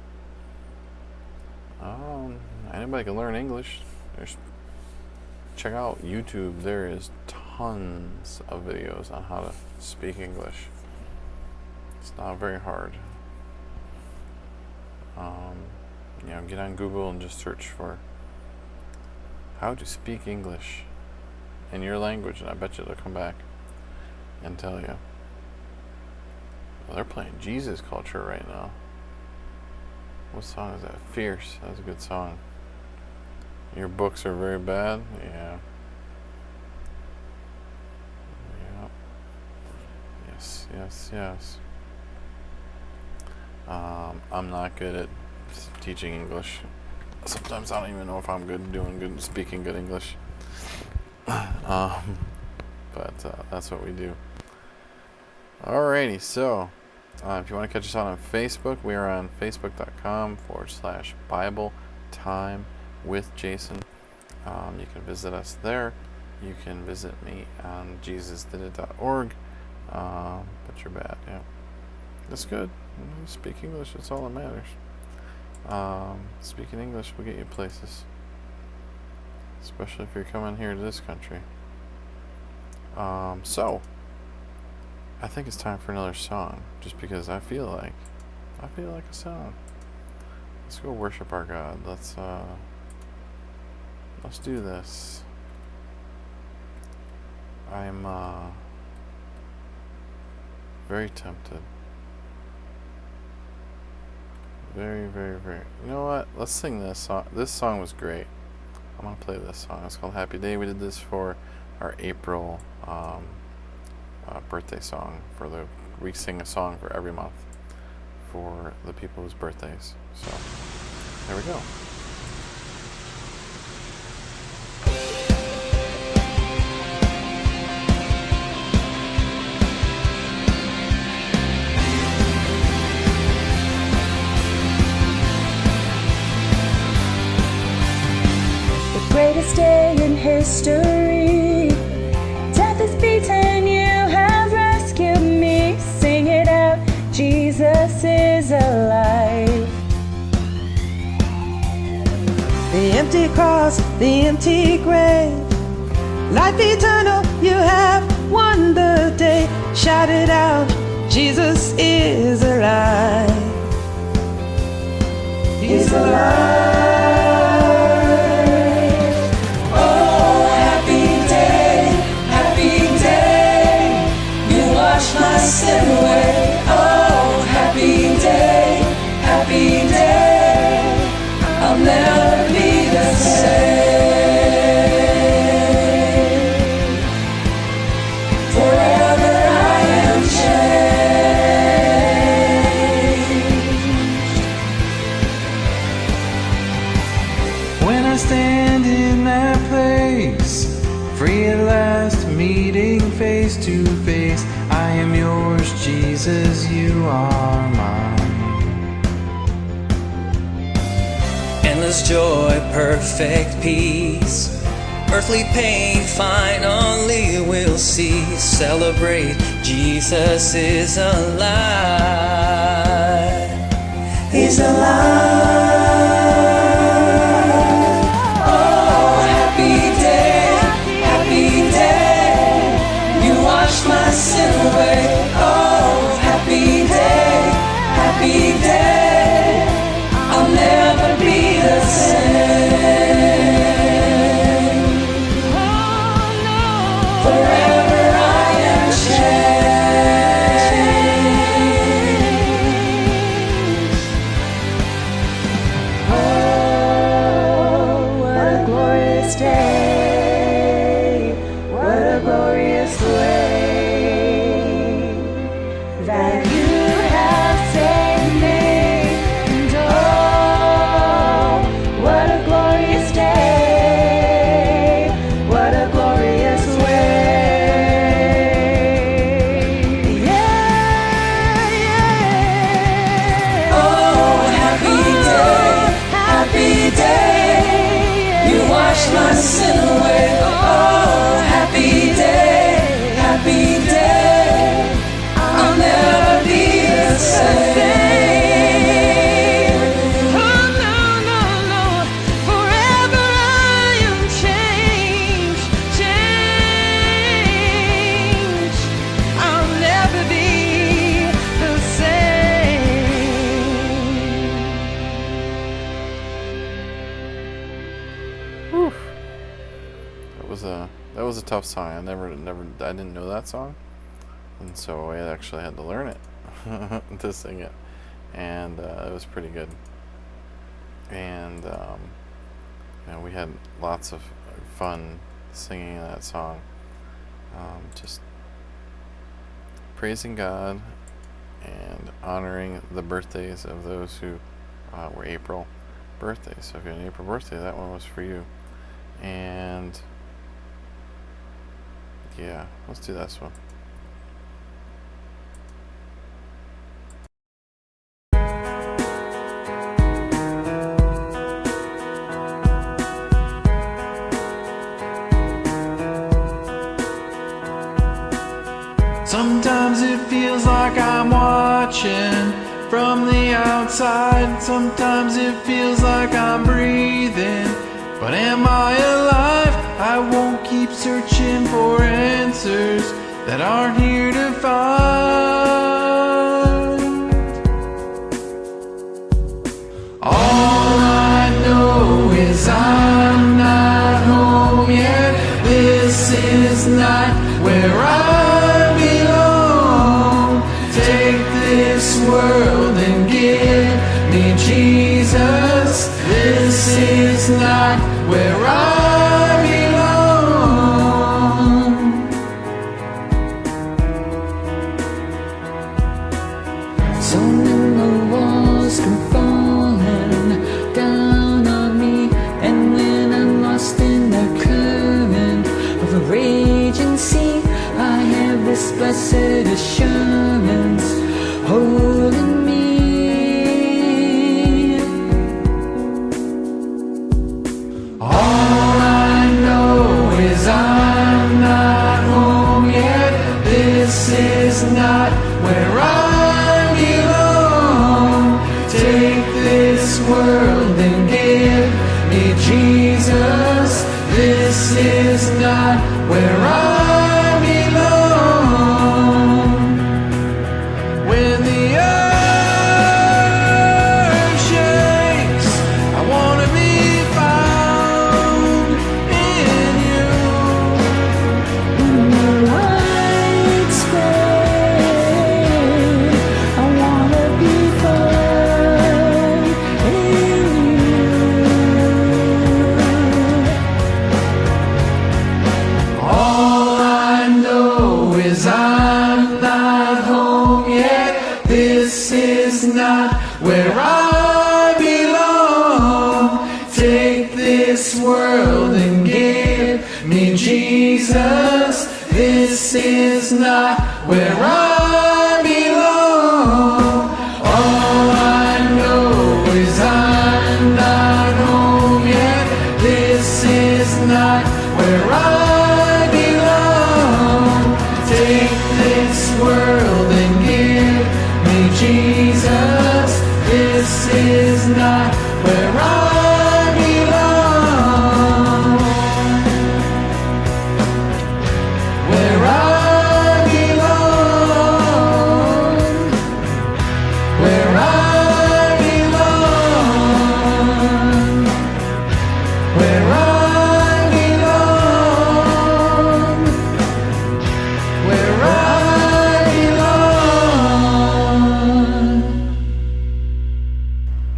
Anybody can learn English. Check out YouTube. There is tons of videos on how to speak English. It's not very hard. Get on Google and just search for how to speak English in your language, and I bet you it'll come back and tell you. Well, they're playing Jesus Culture right now. What song is that? Fierce. That's a good song. Your books are very bad? Yeah. Yeah. Yes. I'm not good at teaching English. Sometimes I don't even know if I'm speaking good English. But that's what we do. Alrighty, so if you want to catch us out on Facebook, we are on facebook.com/Bible Time with Jason. You can visit us there. You can visit me on JesusDidIt.org. But you're bad, yeah. That's good. Speak English, that's all that matters. Speaking English will get you places. Especially if you're coming here to this country. So I think it's time for another song, just because I feel like a song. Let's go worship our God. Let's do this. I'm very tempted. Very, very, very. You know what? Let's sing this song. This song was great. I'm gonna play this song. It's called Happy Day. We did this for our April birthday song. We sing a song for every month for the people whose birthdays. So there we go. Greatest day in history. Death is beaten, you have rescued me. Sing it out, Jesus is alive. The empty cross, the empty grave, life eternal, you have won the day. Shout it out, Jesus is alive. alive. Oh, happy day, you wash my sin away. Oh, happy day, I'll never be the same. Forever I am changed. When I stand in that place, free at last, meeting face to face, I am yours, Jesus, you are mine. Endless joy, perfect peace, earthly pain finally will cease. Celebrate, Jesus is alive. He's alive. Oh, happy day, you wash my sin away. Oh, happy day, I'll never be the same. Forever I am changed. Oh, what a glorious day, what a glorious way that you have saved me. And oh, what a glorious day, what a glorious way. Yeah. Oh, happy day, you wash my sin away. Oh, happy day, I'll never be the same. Oh, no, forever I am changed. I'll never be the same. That was a tough song. I didn't know that song, and so I actually had to learn it to sing it, and it was pretty good. And we had lots of fun singing that song, just praising God and honoring the birthdays of those who were April birthdays. So if you had an April birthday, that one was for you. And yeah, let's do this one. Sometimes it feels like I'm watching from the outside. Sometimes it feels like I'm breathing, but am I alive? I won't keep searching for answers that aren't here to find. All I know is I'm not home yet. This is not where I belong. Take this world and give me Jesus. This is not where I belong. So many walls come falling down on me, and when I'm lost in the current of a raging sea, I have this blessed assurance holding me. All I know is I'm not home yet. This is not where I belong. Take this world and give me Jesus. This is not where I belong. When the earth shakes I'm not home yet. This is not where I belong. Take this world and give me Jesus. This is not where I belong. All I know is I'm not home yet. This is not where I belong. Take this world and give me Jesus. This is not where I belong. Where I belong. Where I belong. Where I belong. Where I belong.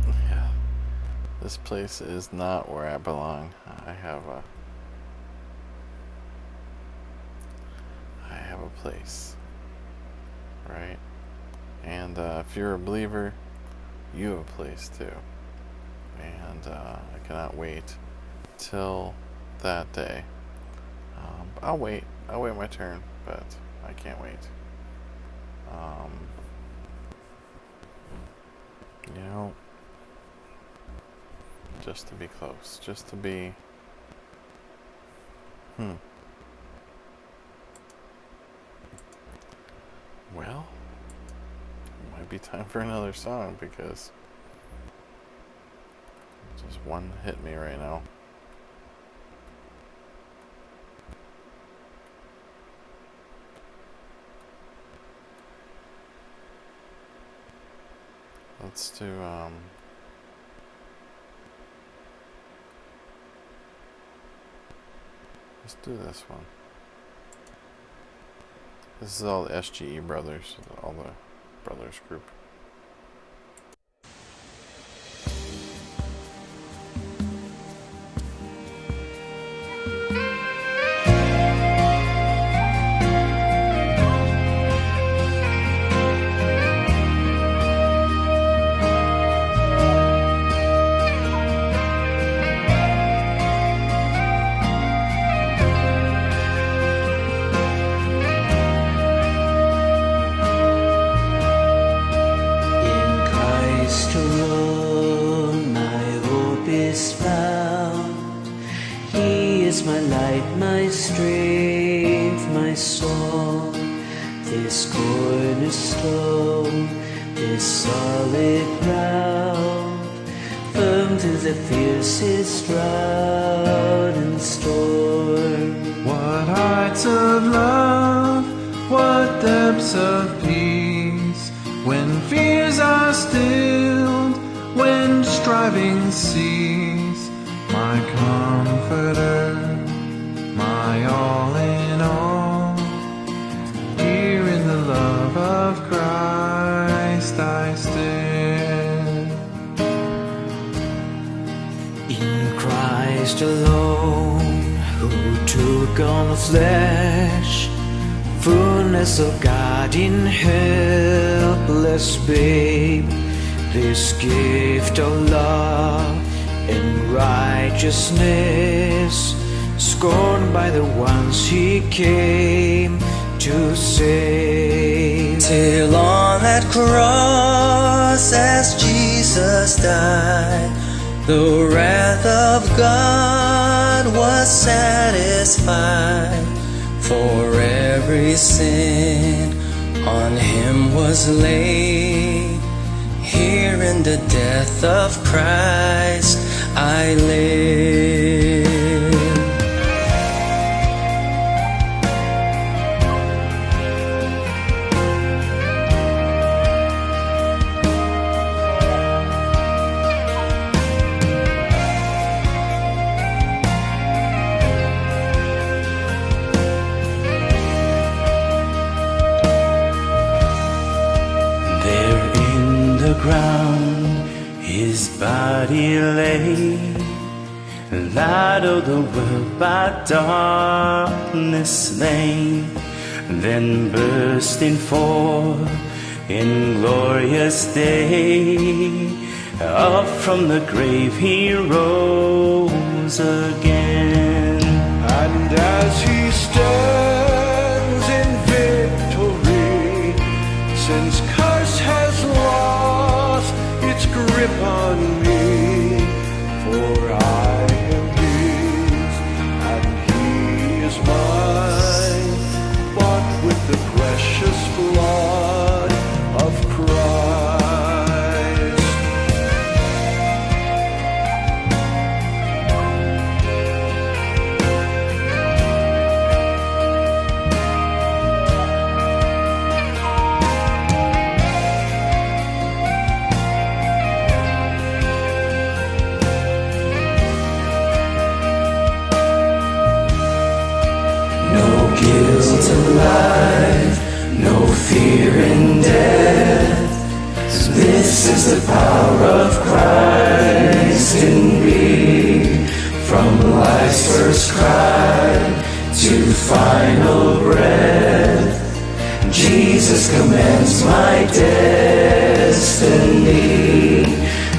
Yeah. This place is not where I belong. I have a place, right? And if you're a believer, you have a place too. And I cannot wait till that day. I'll wait my turn, but I can't wait. You know, just to be close, just to be well, it might be time for another song because just one hit me right now. Let's do let's do this one. This is all the SGE brothers, all the brothers group. My light, my strength, my song. This cornerstone, this solid ground, firm through the fiercest drought and storm. What heights of love, what depths of peace, when fears are stilled, when striving cease, my comforter, my all in all. Here in the love of Christ I stand. In Christ alone, who took on the flesh, fullness of God in helpless babe, this gift of love and righteousness, scorned by the ones he came to save. Till on that cross as Jesus died, the wrath of God was satisfied. For every sin on him was laid. Here in the death of Christ I live. There in the ground his body lay, light of the world by darkness slain. then bursting forth in glorious day, up from the grave he rose again. And as he stands in victory, since curse has lost its grip on me, for I am his and he is mine, bought with the precious blood of Christ. No guilt in life, no fear in death. This is the power of Christ in me. From life's first cry to final breath, Jesus commands my destiny.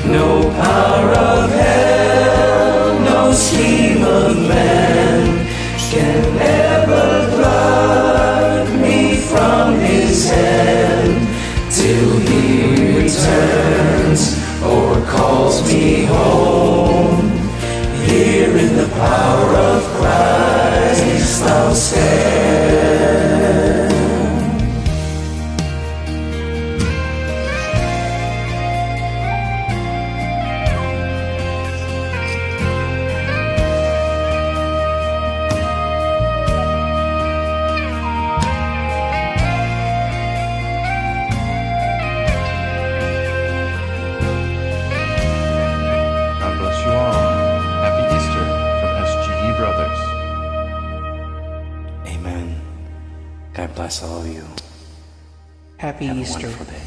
No power of hell, no scheme of man can ever pluck me from his hand till he returns or calls me home. Here in the power of Christ I'll stand. God bless you all. Happy Easter from SGE Brothers. Amen. God bless all of you. Happy Have a Easter. wonderful day.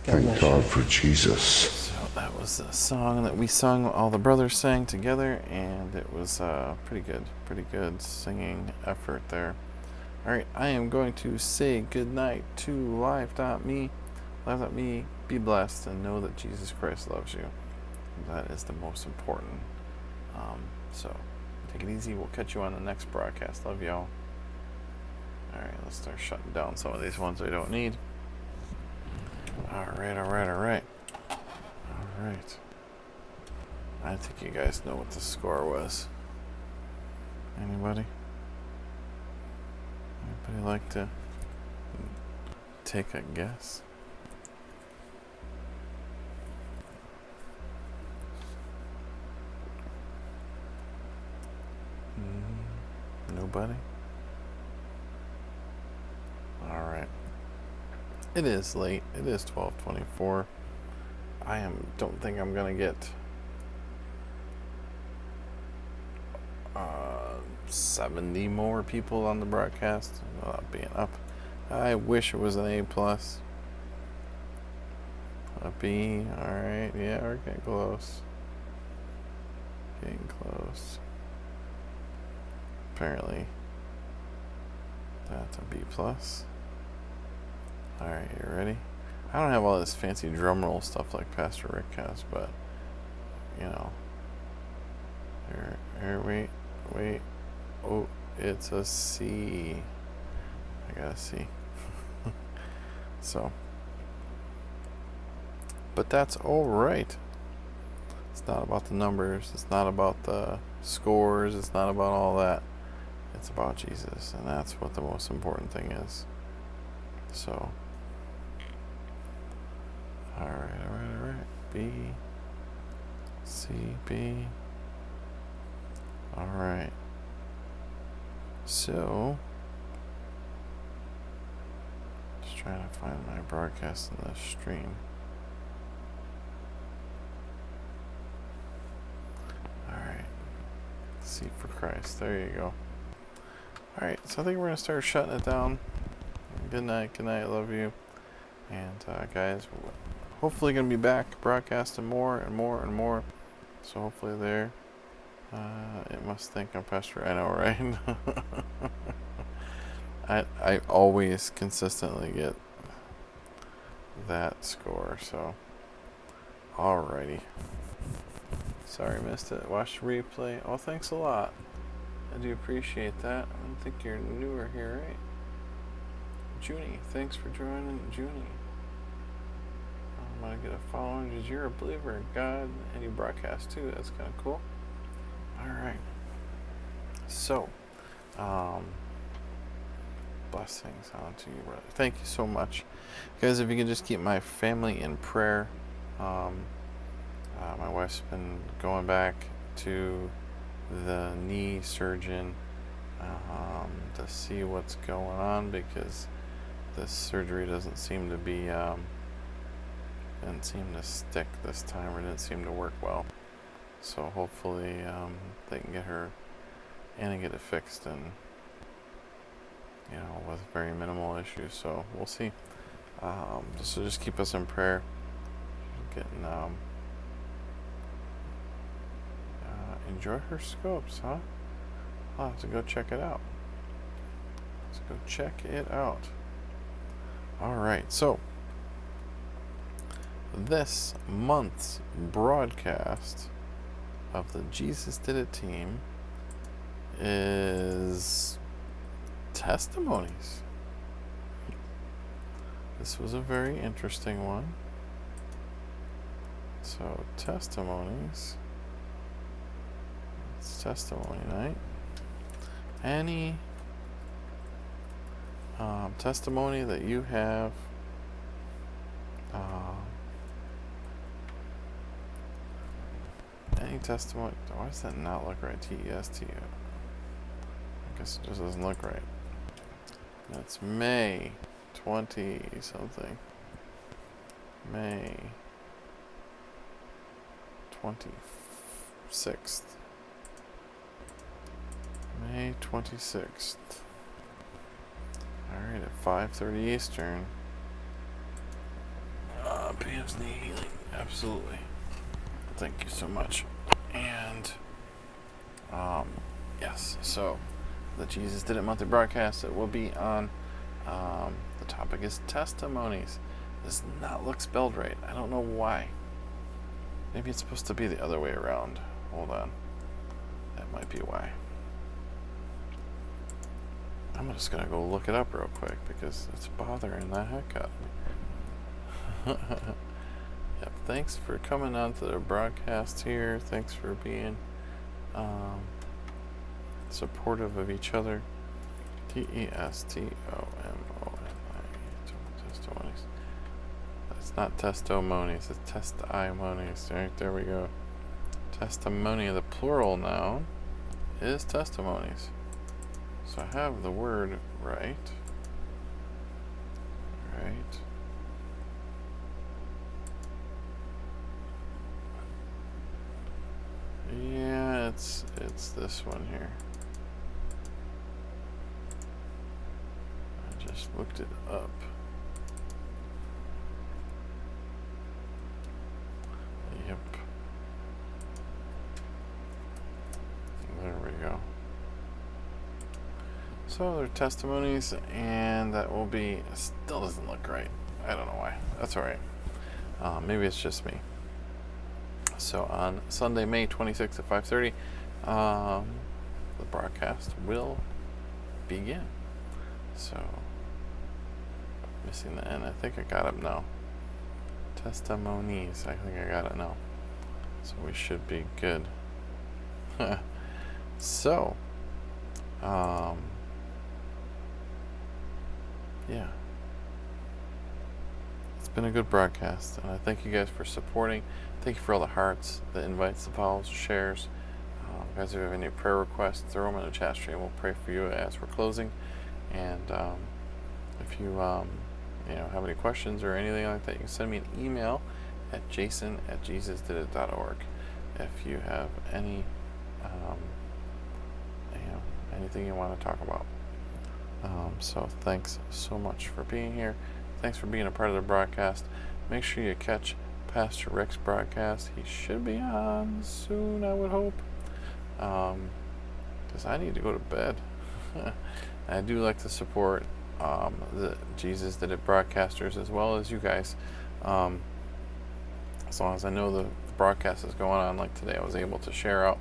Thank God for Jesus. So that was a song that we sung, all the brothers sang together, and it was pretty good singing effort there. Alright, I am going to say goodnight to Live.me. Live.me, be blessed and know that Jesus Christ loves you. That is the most important. So take it easy. We'll catch you on the next broadcast. Love y'all. Alright, let's start shutting down some of these ones we don't need. Alright. I think you guys know what the score was. Anybody? Anybody like to take a guess? Nobody? Alright. It is late. It is 12:24. Don't think I'm gonna get 70 more people on the broadcast without being up. I wish it was an A+. A B. Alright, yeah, we're getting close. Getting close. Apparently that's a B+. Alright, you ready? I don't have all this fancy drum roll stuff like Pastor Rick has, but you know. Here, wait. Oh, it's a C. I got a C. So, but that's alright. It's not about the numbers, it's not about the scores, it's not about all that. It's about Jesus, and that's what the most important thing is. So, alright. B, C, B. Alright. So, just trying to find my broadcast in the stream. Alright. C for Christ. There you go. Alright, so I think we're going to start shutting it down. Good night. Love you. And guys, we're hopefully going to be back broadcasting more and more. So hopefully there. It must think I'm Pastor. I know, right? I always consistently get that score, so alrighty. Sorry, missed it. Watch the replay. Oh, thanks a lot. I do appreciate that. I don't think you're newer here, right? Junie, thanks for joining, Junie. I'm gonna get a following because you're a believer in God and you broadcast too. That's kind of cool. Alright. So, blessings onto you, brother. Thank you so much. Guys, if you can just keep my family in prayer. My wife's been going back to the knee surgeon to see what's going on because this surgery doesn't seem to be didn't seem to stick this time, or didn't seem to work well. So hopefully they can get her in and get it fixed, and with very minimal issues. So we'll see. So just keep us in prayer. Getting enjoy her scopes, huh? I'll have to go check it out. Let's go check it out. Alright, so this month's broadcast of the Jesus Did It team is testimonies. This was a very interesting one. So, testimonies. It's testimony night. Any testimony that you have any testimony. Why does that not look right? TEST. I guess it just doesn't look right. That's May 20 something. May 26th. May 26th. Alright, at 5:30 Eastern. Pam's knee healing. Absolutely. Thank you so much. And, yes, so the Jesus Did It monthly broadcast, it will be on, the topic is testimonies. This does not look spelled right. I don't know why. Maybe it's supposed to be the other way around. Hold on. That might be why. I'm just gonna go look it up real quick because it's bothering the heck out of me. Yep, thanks for coming on to the broadcast here. Thanks for being supportive of each other. TESTOMONI. Testimonies. That's not testimonies, it's testimonies. Right, there we go. Testimony, the plural noun, is testimonies. So I have the word right. Right. Yeah, it's this one here. I just looked it up. Yep. There we go. So they're testimonies, and that will be, still doesn't look right. I don't know why. That's alright. Maybe it's just me. So on Sunday, May 26th at 5:30, the broadcast will begin. So, missing the N. I think I got it now. Testimonies. I think I got it now. So we should be good. So, yeah. It's been a good broadcast, and I thank you guys for supporting. Thank you for all the hearts, the invites, the follows, shares. Guys, if you have any prayer requests, throw them in the chat stream. We'll pray for you as we're closing. And if you have any questions or anything like that, you can send me an email at jason@jesusdidit.org. If you have any anything you want to talk about. So thanks so much for being here. Thanks for being a part of the broadcast. Make sure you catch Pastor Rick's broadcast. He should be on soon, I would hope. Because I need to go to bed. I do like to support the Jesus Did It broadcasters as well as you guys. As long as I know the broadcast is going on, like today I was able to share out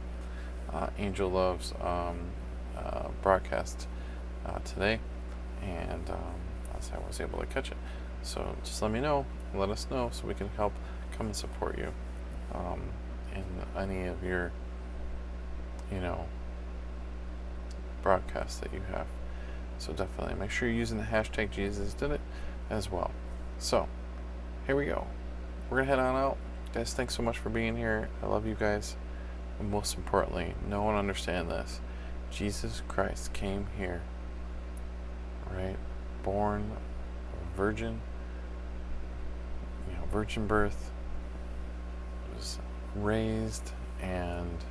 Angel Love's broadcast today, and as I was able to catch it. So just let me know, let us know, so we can help come and support you in any of your, broadcasts that you have. So definitely make sure you're using the hashtag Jesus Did It as well. So here we go. We're gonna head on out, guys. Thanks so much for being here. I love you guys, and most importantly, no one understand this: Jesus Christ came here, right? Born of a virgin, virgin birth, was raised, and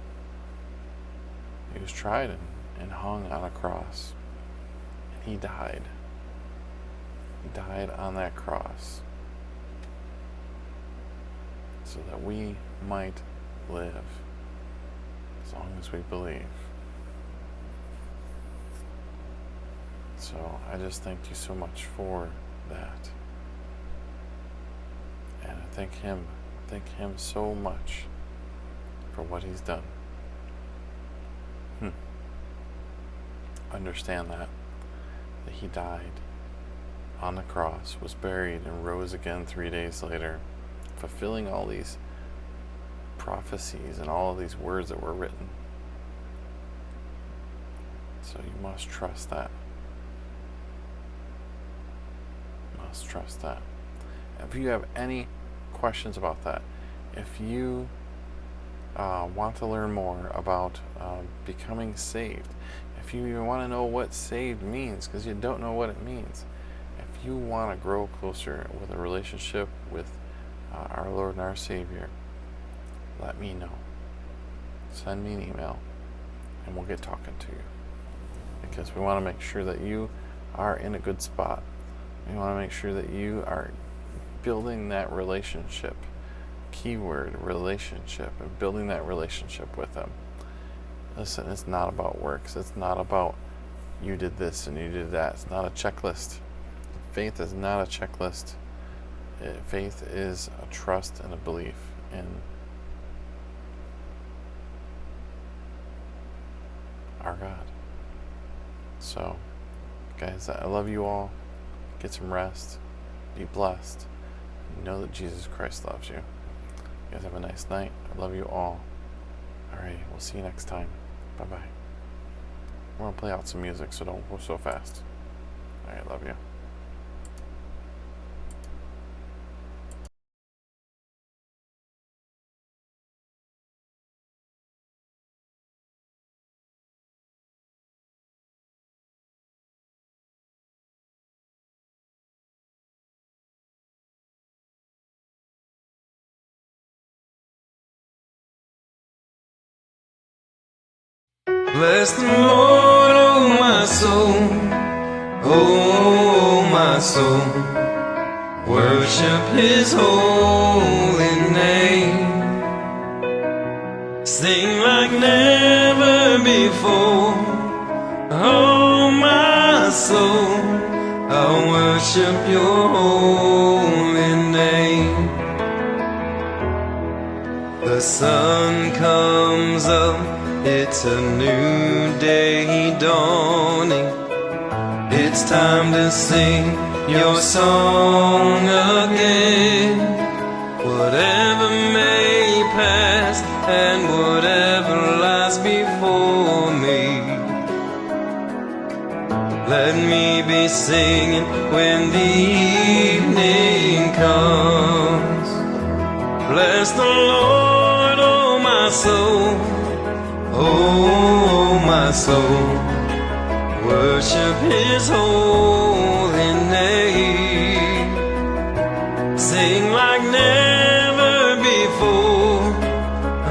he was tried and hung on a cross. And he died. He died on that cross so that we might live, as long as we believe. So I just thank you so much for that. And I thank him so much for what he's done. Understand that he died on the cross, was buried, and rose again 3 days later, fulfilling all these prophecies and all of these words that were written. So you must trust that. Must trust that. If you have any questions about that, if you want to learn more about becoming saved, if you even want to know what saved means, because you don't know what it means, if you want to grow closer with a relationship with our Lord and our Savior, let me know. Send me an email and we'll get talking to you, because we want to make sure that you are in a good spot. We want to make sure that you are building that relationship, keyword relationship, and building that relationship with Him. Listen, it's not about works. It's not about you did this and you did that. It's not a checklist. Faith is not a checklist. Faith is a trust and a belief in our God. So, guys, I love you all. Get some rest. Be blessed. Know that Jesus Christ loves you. You guys have a nice night. I love you all. Alright, we'll see you next time. Bye-bye. I'm going to play out some music, so don't go so fast. Alright, love you. Bless the Lord, oh my soul, oh my soul. Worship His holy name. Sing like never before, oh my soul. I'll worship Your holy name. The sun comes up, it's a new day dawning. It's time to sing Your song again. Whatever may pass and whatever lies before me, let me be singing when the evening comes. Bless the Lord, oh my soul, oh my soul. Worship His holy name. Sing like never before,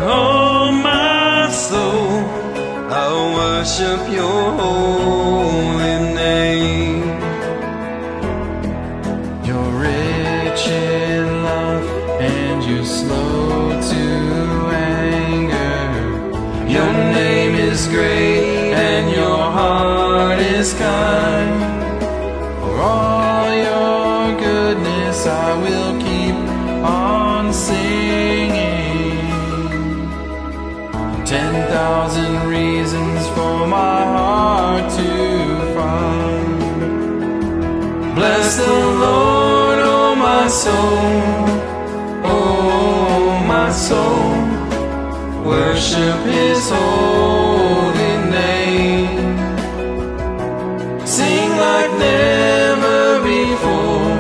oh my soul. I'll worship Your holy name. You're rich in love and You're slow to anger. Your name is great and Your heart is is kind. For all your goodness I will keep on singing. 10,000 reasons for my heart to find. Bless the Lord, oh my soul, oh my soul. Worship His holy name. Sing like never before.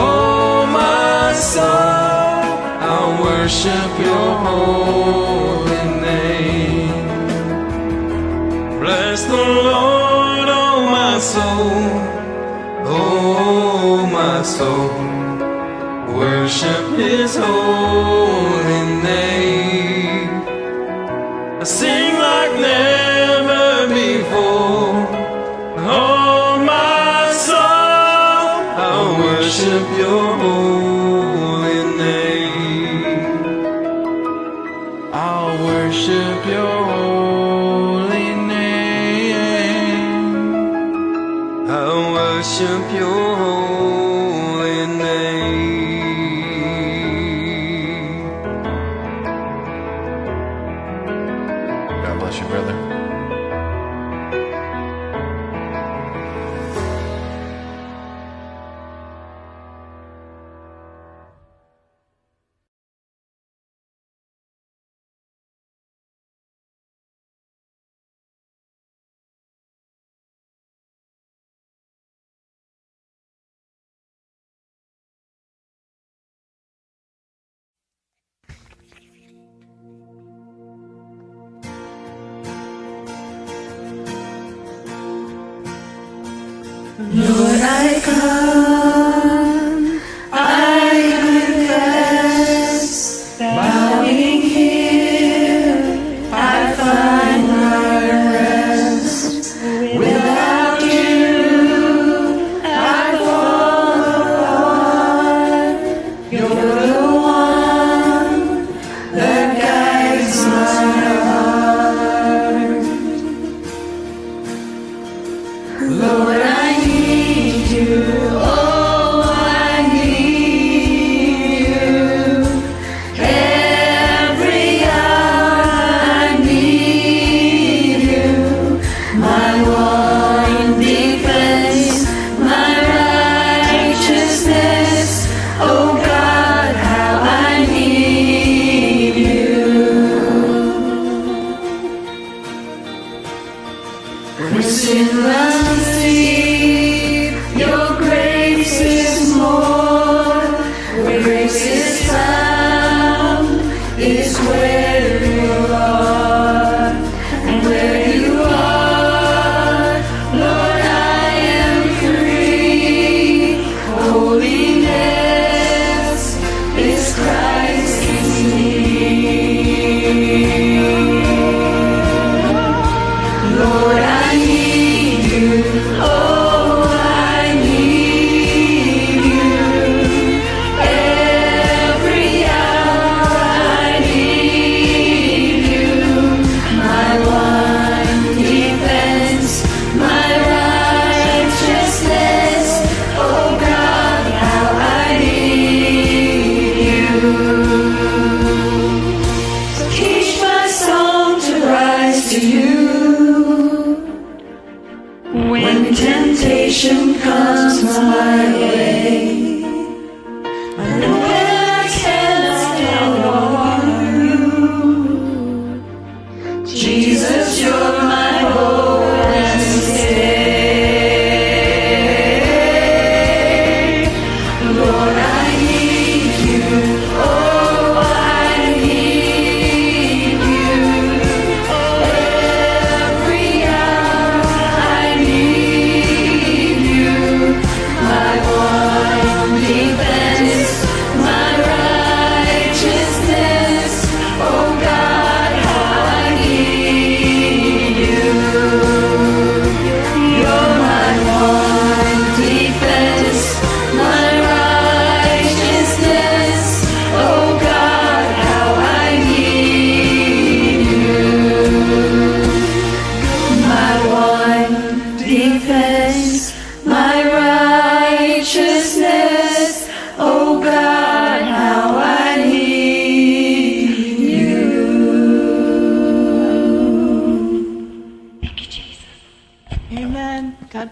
Oh my soul, I'll worship Your holy name. Bless the Lord, oh my soul, oh my soul. Worship His holy name. Sing like never before. Oh my soul, I'll worship Your holy name. I'll worship Your holy name. I'll worship Your holy name. God bless you, brother. Lord, I come, I confess, bowing here, I find my rest. Without You, I fall apart. You're the one that guides my heart. Lord, I need You.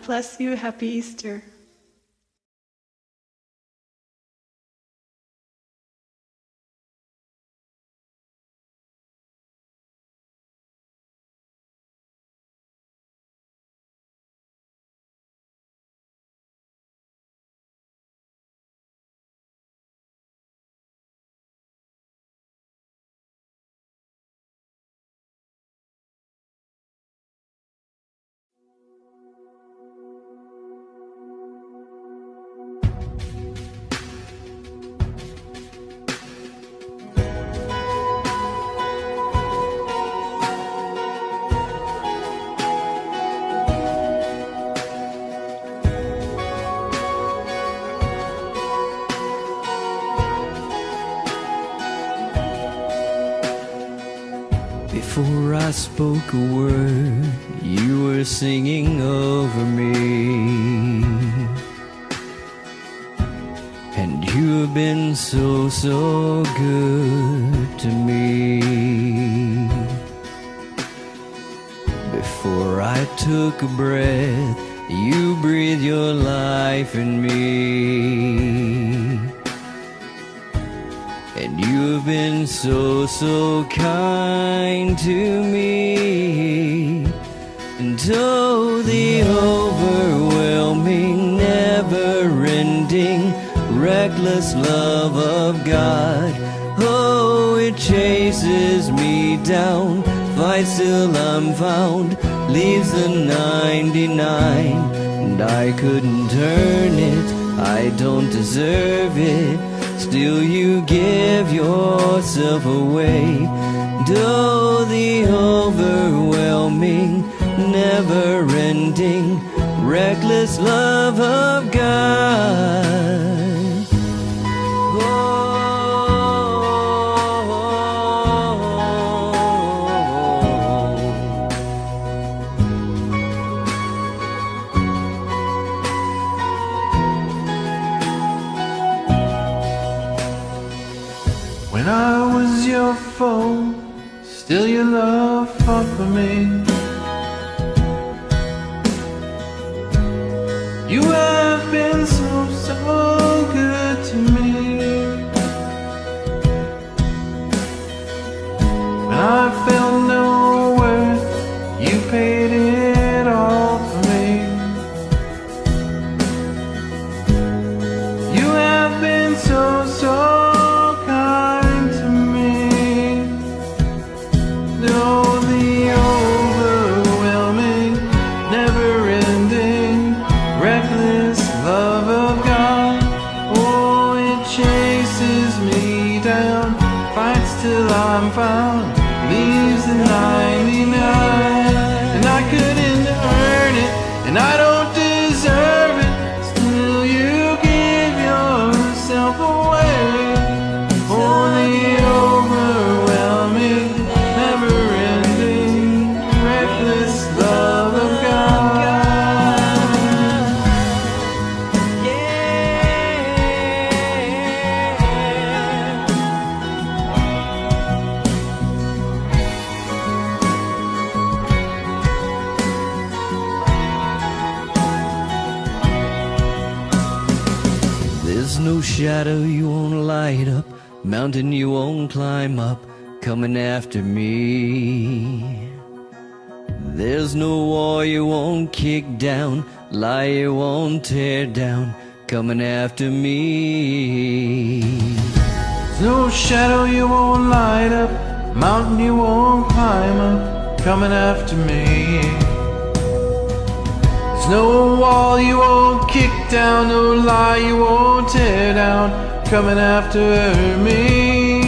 bless you. Happy Easter. Before I spoke a word, you were singing over me. And you have been so, so good to me. Before I took a breath, you breathed your life in me. And you've been so, so kind to me. And oh, the overwhelming, never-ending, reckless love of God. Oh, it chases me down, fights till I'm found, leaves the 99, and I couldn't earn it, I don't deserve it. Still you give yourself away. And oh, the overwhelming, never-ending, reckless love of God. When I was your foe, still your love fought for me. You have been so, so good to me. When I felt no worth, you paid it all for me. You have been so, so till I'm found, leaves the 99, and I couldn't earn it, and I don't deserve it. Still you give yourself away for the overwhelming, never-ending, reckless love of God. There's no shadow you won't light up, mountain you won't climb up, coming after me. There's no wall you won't kick down, lie you won't tear down, coming after me. There's no shadow you won't light up, mountain you won't climb up, coming after me. There's no wall you won't kick down, no lie you won't tear down, coming after me.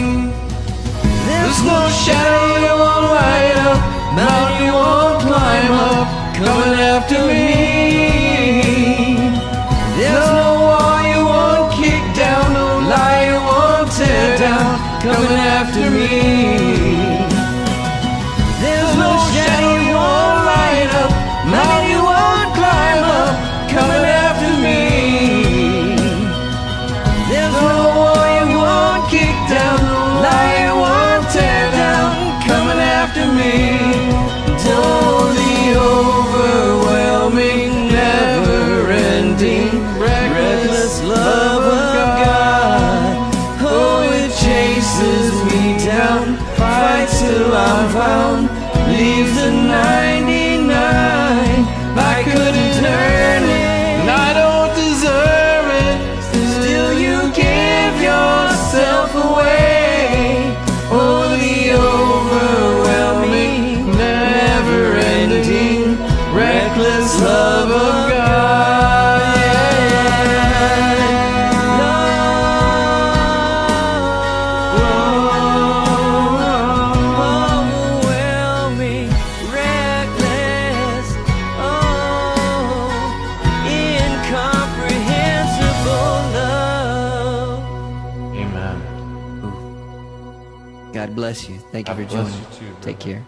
There's no shadow you won't light up, mountain you won't climb up, coming after me. There's no wall you won't kick down, no lie you won't tear down, coming after me. There's no shadow you won't light up, mountain you won't climb up, coming after me. There's no wall you won't kick down, no lie you won't tear down, coming after me. Oh, the overwhelming yourself away. Oh, the overwhelming, never-ending, reckless love of God. Overwhelming, reckless, incomprehensible love. Amen. God bless you. Thank you God for bless joining. you too, Take brother. care.